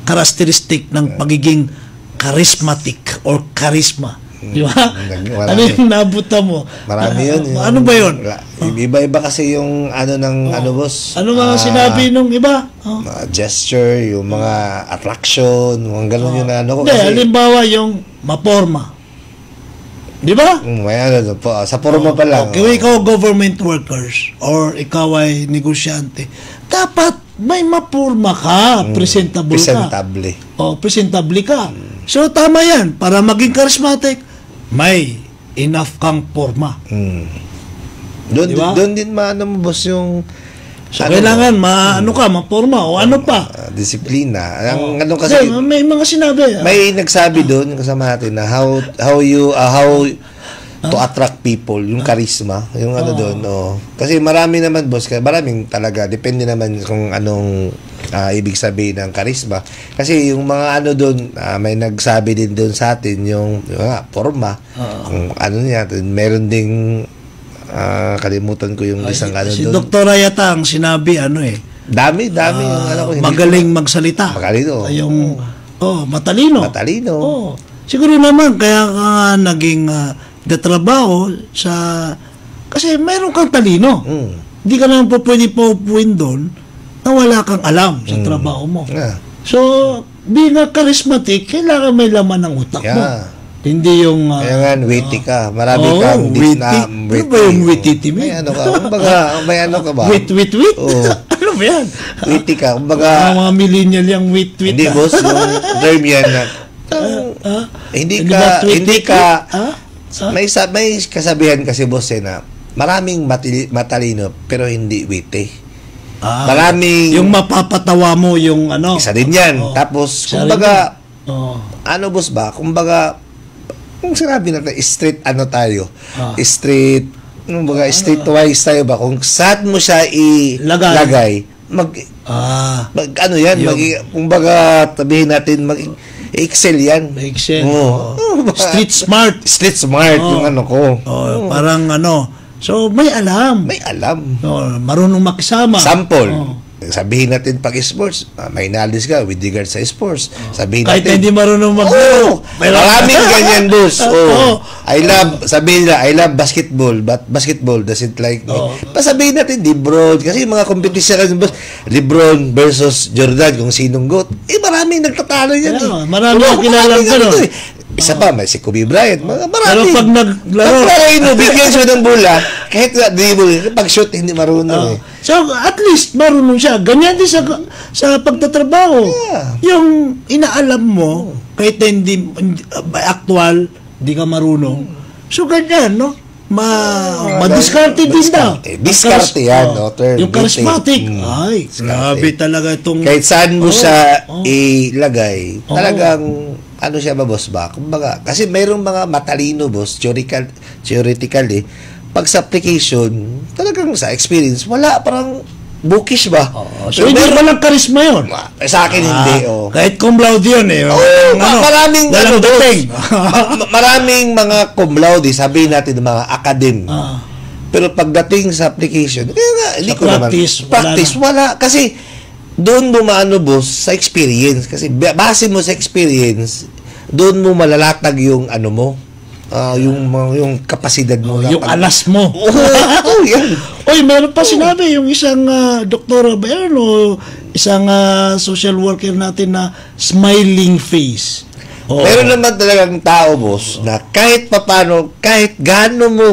characteristic ng pagiging charismatic or charisma. Di ba? Ano yung nabuta mo? Marami yun. Ano ba yun? Iba-iba kasi yung boss. Ano mga sinabi nung iba? Mga gesture, yung mga attraction, yung gano'n yung ko. Hindi, halimbawa yung maporma. Di ba? May po. Sa forma pa lang. Okay, ikaw government workers or ikaw ay negosyante. Dapat may maporma ka, presentable ka. Presentable ka. So, tama yan. Para maging charismatic, may enough kang forma. Doon din mo, boss, yung so, kailangan maporma o ano pa? Disiplina. Kasi may mga sinabi. May nagsabi doon kasama natin na how to attract people, yung charisma, yung doon. Kasi marami naman, boss, maraming talaga, depende naman kung anong ibig sabihin ng charisma. Kasi yung mga doon, may nagsabi din doon sa atin, yung forma, kung niya, meron ding kalimutan ko yung isang doon. Si Dr. Ayatang sinabi dami yung magaling magsalita. Matalino. Yung matalino. Siguro naman kaya ka naging trabaho sa kasi meron kang talino. Hindi ka naman pwede paupuin doon na wala kang alam sa trabaho mo. So, being a charismatic, kailangan may laman ng utak mo. Hindi yung kaya nga, witty ka. Marami kang witty. Ano ba yung witty, Timmy? May ka ba? Wit? Ano ba yan? Witty ka. Kumbaga, mga millennial yung wit. Hindi, boss. Yung term yan na hindi ka may kasabihan kasi, boss, na maraming matalino pero hindi witty. Maraming yung mapapatawa mo yung isa din yan. Tapos kumbaga boss ba, kumbaga kung sinabi natin street tayo, street streetwise tayo ba, kung saan mo siya ilagay kumbaga tabihin natin excel yan. Excel. Street smart. Yung ko. Parang so may alam. Marunong makisama. Sample. Sabihin natin pag sports, may knowledge ka with regards sa sports. Sabihin kahit natin, hindi marunong maglaro. Maraming ganyan, boss. I love basketball, but basketball doesn't like me. Pasabihin natin, LeBron, kasi mga competition, boss, LeBron versus Jordan, kung sinong GOAT, maraming nagtatalo yan. Maraming ang kilalang gano'n. Isa pa, may si Kobe Bryant. Marami. Pero pag naglaro, bigyan siya ng bola, kahit dribble, pag-shoot, hindi marunong. So, at least, marunong siya. Ganyan din sa pagtatrabaho. Yung inaalam mo, kahit hindi actual, hindi ka marunong. So, ganyan, no? Madiskarte din daw. Diskarte yan, yung charismatic. Ay, grabe talaga itong kahit saan mo siya ilagay, talagang siya ba, boss ba? Kumbaga, kasi mayroong mga matalino, boss, theoretically, pag sa application, talagang sa experience, wala, parang bookish ba? So, hindi ba lang charisma yun? Sa akin, hindi. Kahit cum laude yun maraming maraming mga cum laude, sabihin natin mga Pero pagdating sa application, kaya nga, hindi Sa ko naman. practice, Wala. Kasi, doon mo boss, sa experience. Kasi, base mo sa experience, doon mo malalatag yung ano mo, yung kapasidad mo. Yung alas mo. Oo, yan. Oy, meron pa sinabi yung isang doktora ba yan o isang social worker natin na smiling face. Oo. Meron naman talagang tao, boss, na kahit papano, kahit gaano mo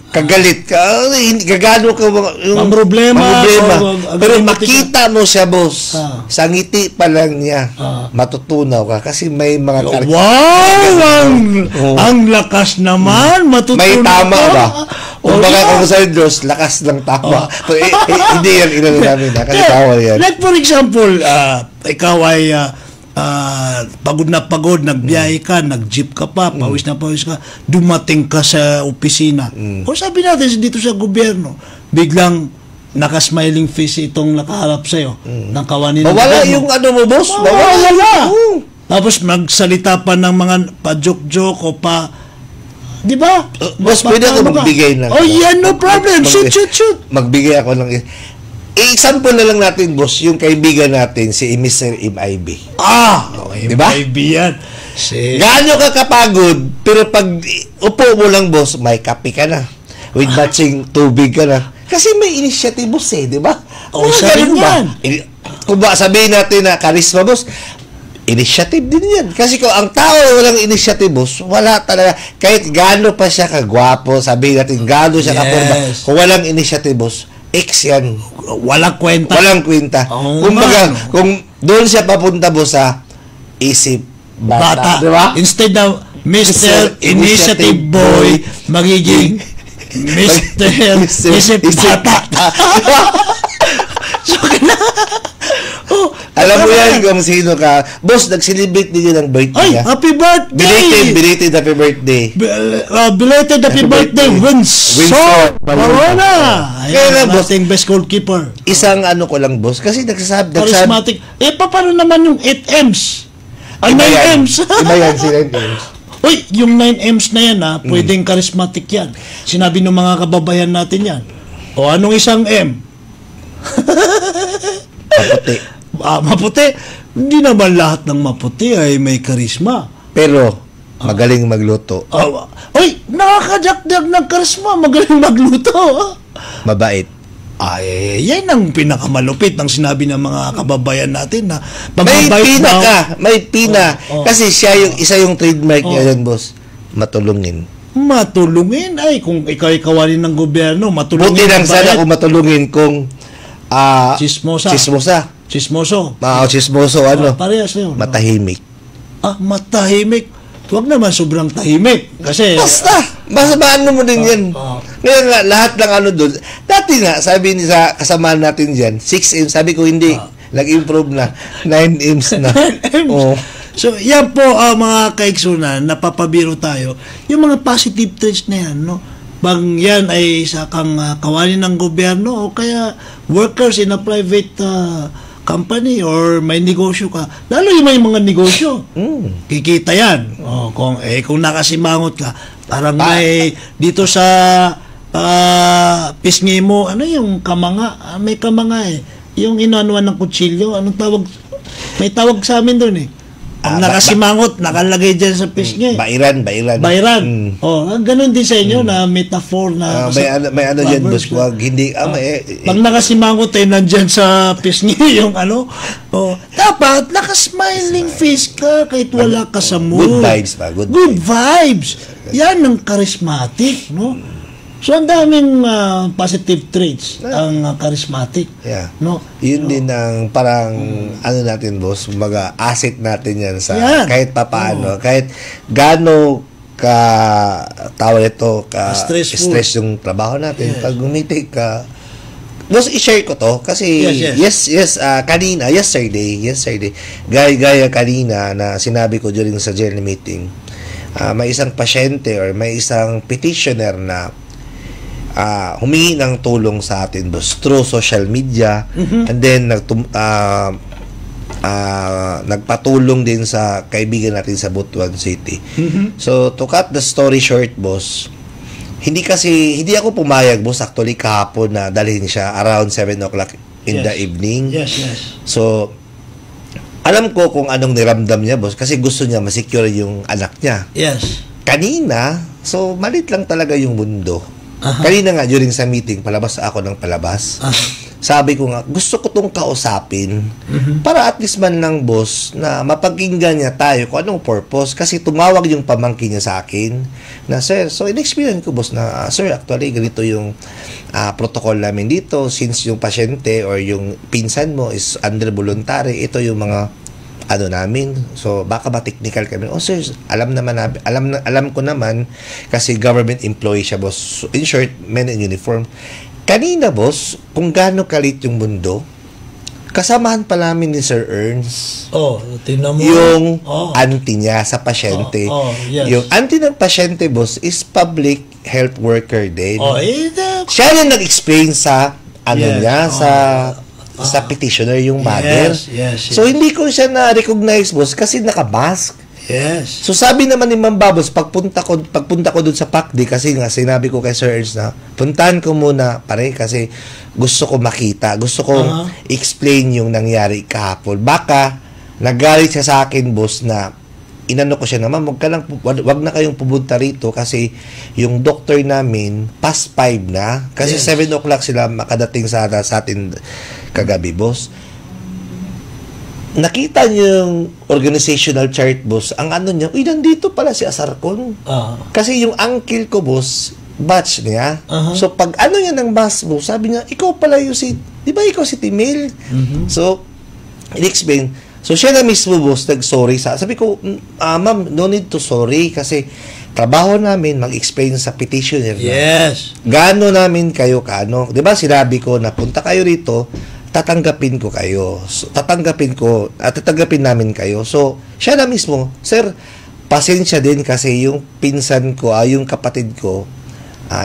kagalit ka, hindi gagano ka Ang problema, pero makita mo siya, boss, Ah. sa ngiti pa lang niya, matutunaw ka kasi may mga Wow! Ang lakas naman. Matutunan may tama ka. ba? O, Kung baka diba? kung sa Diyos, lakas ng tama. Hindi yan inano namin, kasi tawal yan. Like for example, ikaw ay pagod na pagod, nagbiyahe ka, nag-jeep ka pa, pawis na pawis ka, dumating ka sa opisina. O sabi natin dito sa gobyerno, biglang naka-smiling face itong nakaharap sa'yo. Ng kawanin ng Mawala gobyerno. yung ano mo, boss. Mawala. Oo. Tapos magsalita pa ng mga pa-joke-joke o pa... Di ba? Boss, pwede ako magbigay ng... Oh, yeah, no problem. Shoot. Magbigay ako ng... I-example na lang natin, boss, yung kaibigan natin, si Mr. Im-Ib. Diba? Kaibigan. Gaano ka kapagod, pero pag upo mo lang, boss, may kape ka na. With matching tubig ka na. Kasi may initiative, boss, di ba? Isa rin yan. Kung ba sabihin natin na charisma, boss, initiative din yan. Kasi kung ang tao walang initiative, boss, wala talaga. Kahit gaano pa siya kagwapo, sabihin natin, gaano siya kapurba. Kung walang initiative, boss, X yan. Walang kwenta. Walang kwenta. Kumbaga, kung doon siya papunta, boss, sa isip bata. Diba? Instead na Mr. Initiative Boy, magiging Mr. Isip Bata. So, alam mo yan kung sino ka. Boss, nag-celebrate din yun ng birthday Ay, niya. happy birthday! Belated happy birthday. Belated happy birthday, Winsor Corona! Kaya nga, Ayan, boss. ating best goalkeeper. Isang ano ko lang, boss. Kasi nagsasabi. Charismatic. Paano naman yung 8M's? Ang 9M's. Iba yan, si 9M's. Uy, yung 9M's na yan, pwedeng charismatic yan. Sinabi ng mga kababayan natin yan. O, anong isang M? Maputi. Maputi. Hindi naman lahat ng maputi ay may karisma. Pero, magaling magluto. Uy, nakakadagdag ng karisma. Magaling magluto. Mabait. Ay, yan ang pinakamalupit ng sinabi ng mga kababayan natin na May mababait pina daw. ka. May pina. Kasi siya yung isa yung trademark niya yan, boss. Matulungin. Matulungin. Ay, kung ikaw kawanin ng gobyerno, matulungin. Buti lang ang sana bayad. kung matulungin kung Chismosa. Chismoso. Chismoso, ano? Parehas na yun. Matahimik. Matahimik. Huwag naman sobrang tahimik. Kasi... Basta maano mo din yan. Ngayon nga, lahat ng ano doon. Dati nga, sabi ni sa kasamaan natin dyan, 6 M's. Sabi ko, hindi. Nag-improve na. 9 M's na. 9 M's. Oo. So, yan po, mga kaiksunan, napapabiro tayo. Yung mga positive traits na yan, no? Bang yan ay isa kang kawanin ng gobyerno o kaya workers in a private company or may negosyo ka. Lalo yung may mga negosyo. Kikita yan. Kung nakasimangot ka, parang may dito sa pisngi mo, ano yung kamanga? May kamanga eh. Yung inanuan ng kutsilyo, anong tawag? May tawag sa amin doon eh. Ang nakasimangot, nakalagay dyan sa pisngi. Bairan. Ganun din sa inyo na metaphor na... may ano dyan, boss. Wag, hindi... Pag nakasimangot ay nandyan sa pisngi yung ano. Dapat, nakasmiling face ka kahit wala ka sa mood. Good vibes ba? Good vibes. Yan ang charismatic, no? So, ang daming positive traits ang charismatic. Yeah. No? Yun din ang parang ano natin, boss, mga asset natin yan sa kahit papaano, kahit gaano ka tawag ito, stress yung trabaho natin. Pag gumitik ka, boss, i-share ko to kasi yesterday, gaya kanina na sinabi ko during sa journal meeting, may isang pasyente or may isang petitioner na humingi ng tulong sa atin, boss, through social media, and then nagpatulong din sa kaibigan natin sa Butuan City. So, to cut the story short, boss, hindi ako pumayag, boss, actually kahapon na dalhin siya around 7 o'clock in the evening. Yes. So, alam ko kung anong niramdam niya, boss, kasi gusto niya masecure yung anak niya. Yes. Kanina, so malit lang talaga yung mundo. Kanina nga, during sa meeting, palabas ako ng palabas. Sabi ko nga, gusto ko tong kausapin para at least man lang, boss, na mapakinggan niya tayo kung anong purpose. Kasi tumawag yung pamangkin niya sa akin na, sir, so in-experience ko, boss, na, sir, actually, ganito yung protocol namin dito. Since yung pasyente or yung pinsan mo is under voluntary, ito yung mga namin. So, baka ba technical kami? Oh, sir, alam ko naman kasi government employee siya, boss. So, in short, men in uniform. Kanina, boss, kung gaano kalit yung mundo, kasamahan pa namin ni Sir Ernst. Tingnan mo. Yung auntie niya sa pasyente. Yes. Yung auntie ng pasyente, boss, is public health worker din. Siya yung nag-explain sa niya, sa petitioner, yung mother. Yes. So, hindi ko siya na-recognize, boss, kasi naka-mask. Yes. So, sabi naman ni Ma'am Babos, pagpunta ko dun sa PACD, kasi nga, sinabi ko kay Sir Ernst na, puntahan ko muna, pare, kasi gusto ko makita, gusto kong explain yung nangyari kahapon. Baka, nagalit siya sa akin, boss, na inano ko siya naman, wag na kayong pumunta rito kasi yung doctor namin past 5 na kasi 7 o'clock sila makadating sa atin kagabi, boss. Nakita niyo yung organizational chart, boss. Ang niya, nandito pala si Asarcon. Kasi yung uncle ko, boss, batch niya. So, pag niya ng batch, boss, sabi niya, ikaw pala yung di ba ikaw si Timil? So, in-explain. So, siya na mismo, boss, nag-sorry sabi ko, ma'am, no need to sorry kasi trabaho namin mag-explain sa petitioner. Yes. Gaano namin kayo kaano. Di ba, sinabi ko na punta kayo rito, tatanggapin ko kayo. So, tatanggapin namin kayo. So, siya na mismo, sir, pasensya din kasi yung pinsan ko, yung kapatid ko,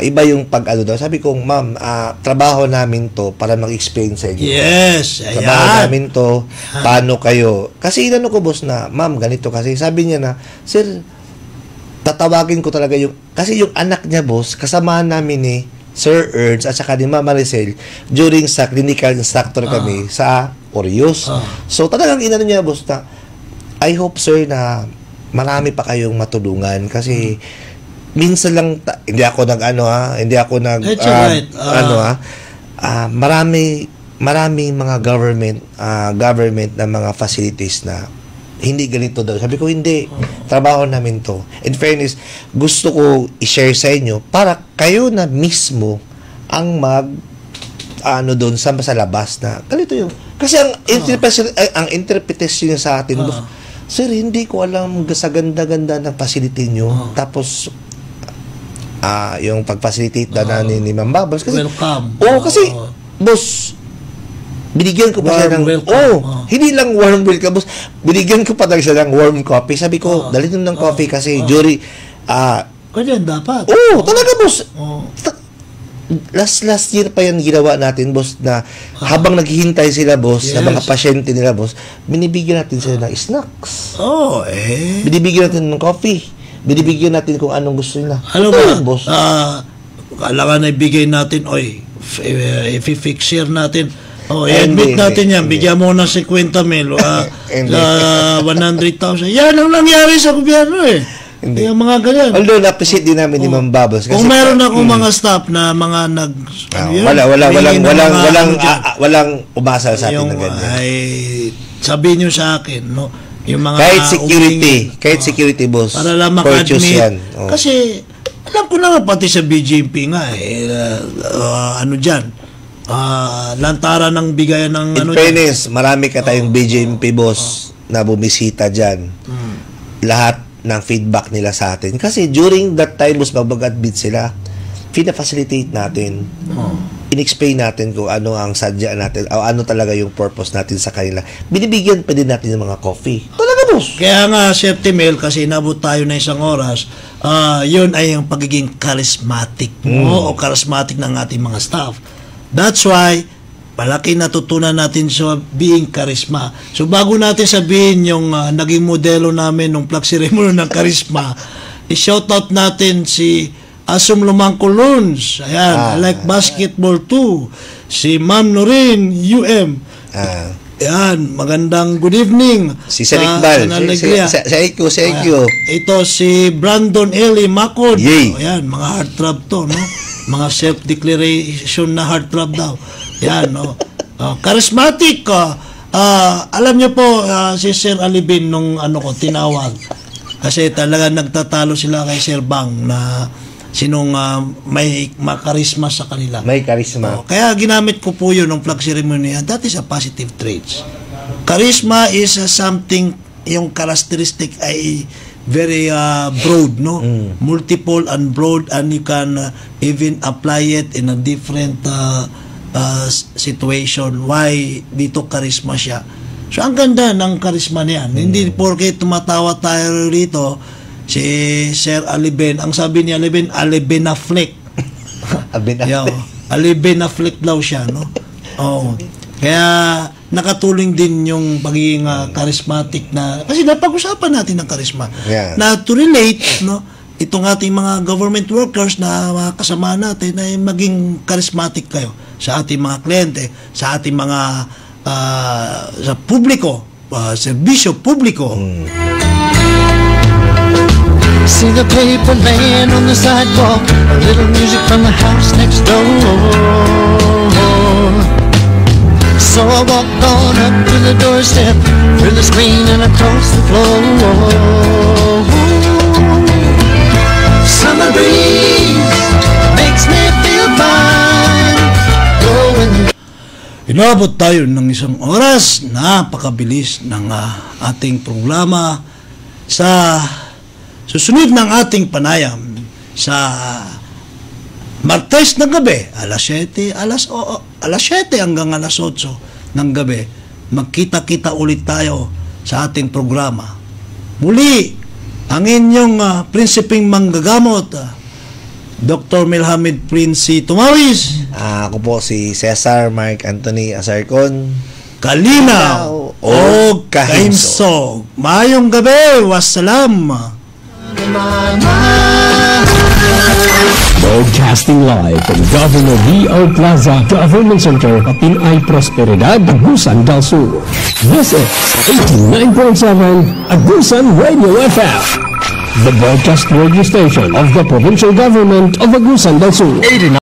iba yung daw. Sabi ko, ma'am, trabaho namin to para mag-explain sa inyo. Yes. Trabaho namin to, paano kayo. Kasi inano ko, boss, na, ma'am, ganito kasi. Sabi niya na, sir, tatawagin ko talaga kasi yung anak niya, boss, kasamahan namin ni Sir Ernst at saka ni Ma'am Maricel during sa clinical instructor kami sa Orius. So, talagang inano niya, boss, na, I hope, sir, na marami pa kayong matulungan kasi minsan lang hindi ako maraming mga government na mga facilities na hindi ganito daw. Sabi ko, hindi. Trabaho namin to. In fairness, gusto ko i-share sa inyo para kayo na mismo ang doon sa labas na ganito yung kasi ang interpretation niya sa atin, sir, hindi ko alam sa ganda-ganda ng facility nyo. Tapos yung pag-facilitate na ni Ma'am Babos kasi welcome. Kasi boss, binigyan ko pa siya ng hindi lang warm welcome, boss, binigyan ko pa siya ng warm coffee. Sabi ko, dali nyo ng coffee kasi jury ganyan dapat. Talaga, boss. Last year pa yan ginawa natin, boss, na habang naghihintay sila, boss, na mga pasyente nila, boss, binibigyan natin sila ng snacks. Binibigyan natin ng coffee. Binibigyan natin kung anong gusto nila. Ano ba, boss? Kailangan na ibigay natin, i-fixer natin. I-admit natin yan. Bigyan mo ng 50 mil, 100,000. Yan ang nangyari sa gobyerno, yung mga ganyan. Although, na-appreciate din namin ni Ma'am Babos. Kung meron akong mga staff na mga walang umasa sa atin na ganyan. Sabihin nyo sa akin, no? Yung mga kahit security, boss. Para lang maka-admit. Kasi, alam ko na pati sa BJP nga, dyan, lantara ng bigayan ng in fairness, marami ka tayong BJP, boss, na bumisita dyan. Lahat ng feedback nila sa atin. Kasi during that time, boss, mag-admit sila, pina-facilitate natin. In-explain natin kung ano ang sadya natin, o ano talaga yung purpose natin sa kanila. Binibigyan pa din natin ng mga coffee. Talaga, boss. Kaya nga, Safety Mail, kasi inabot tayo na isang oras, yun ay yung pagiging charismatic mo o charismatic ng ating mga staff. That's why, palaki natutunan natin sa being charisma. So bago natin sabihin yung naging modelo namin nung flag ceremony ng charisma, i-shoutout natin si Asum Lumangco Loans. Ayan, I like basketball too. Si Ma'am Norin UM. Ayan, magandang good evening. Si Sir Iqbal. Si IQ. Ito si Brandon Eli Macod. Yay. Ayan, mga heartthrob to, no? Mga self-declaration na heartthrob daw. Ayan, no? Charismatic. Alam niyo po, si Sir Alibin nung tinawag. Kasi talaga nagtatalo sila kay Sir Bang na sinong may makarisma sa kanila. May charisma. Kaya ginamit ko po yun ng flag ceremony. That is a positive traits. Charisma is something, yung characteristic ay very broad, no? Multiple and broad, and you can even apply it in a different situation. Why dito charisma siya? So ang ganda ng charisma niyan. Hindi porke tumatawa tayo rito, si Sir Aliben, ang sabi ni Aliben, Alibenafleck. Alibenafleck daw siya, no? Oo. Kaya nakatulong din yung pagiging charismatic na, kasi napag-usapan natin ng charisma. Yeah. Na to relate, no, itong ating mga government workers na mga kasama natin ay maging charismatic kayo sa ating mga kliyente, sa ating mga sa publiko, serbisyo publiko. See the paper man on the sidewalk, a little music from the house next door. So I walked on up to the doorstep, through the screen and across the floor. Summer breeze makes me feel fine. Going. Inabot tayo ng isang oras, napakabilis ng ating programa sa susunod ng ating panayam sa Martes ng gabi, alas 7 hanggang alas 8 ng gabi. Magkita-kita ulit tayo sa ating programa. Muli, ang inyong prinsipeng manggagamot, Dr. Milhamid Prince Tumawis. Ako po si Cesar Mark Anthony Asarcon. Kalinaw o kahimsog. Mayong gabi, wassalam. Broadcasting live from Governor V.O. Plaza, Government Center, Kapinay Prosperidad, Agusan del Sur. This is 89.7 Agusan Radio FM, the broadcast radio station of the provincial government of Agusan del Sur.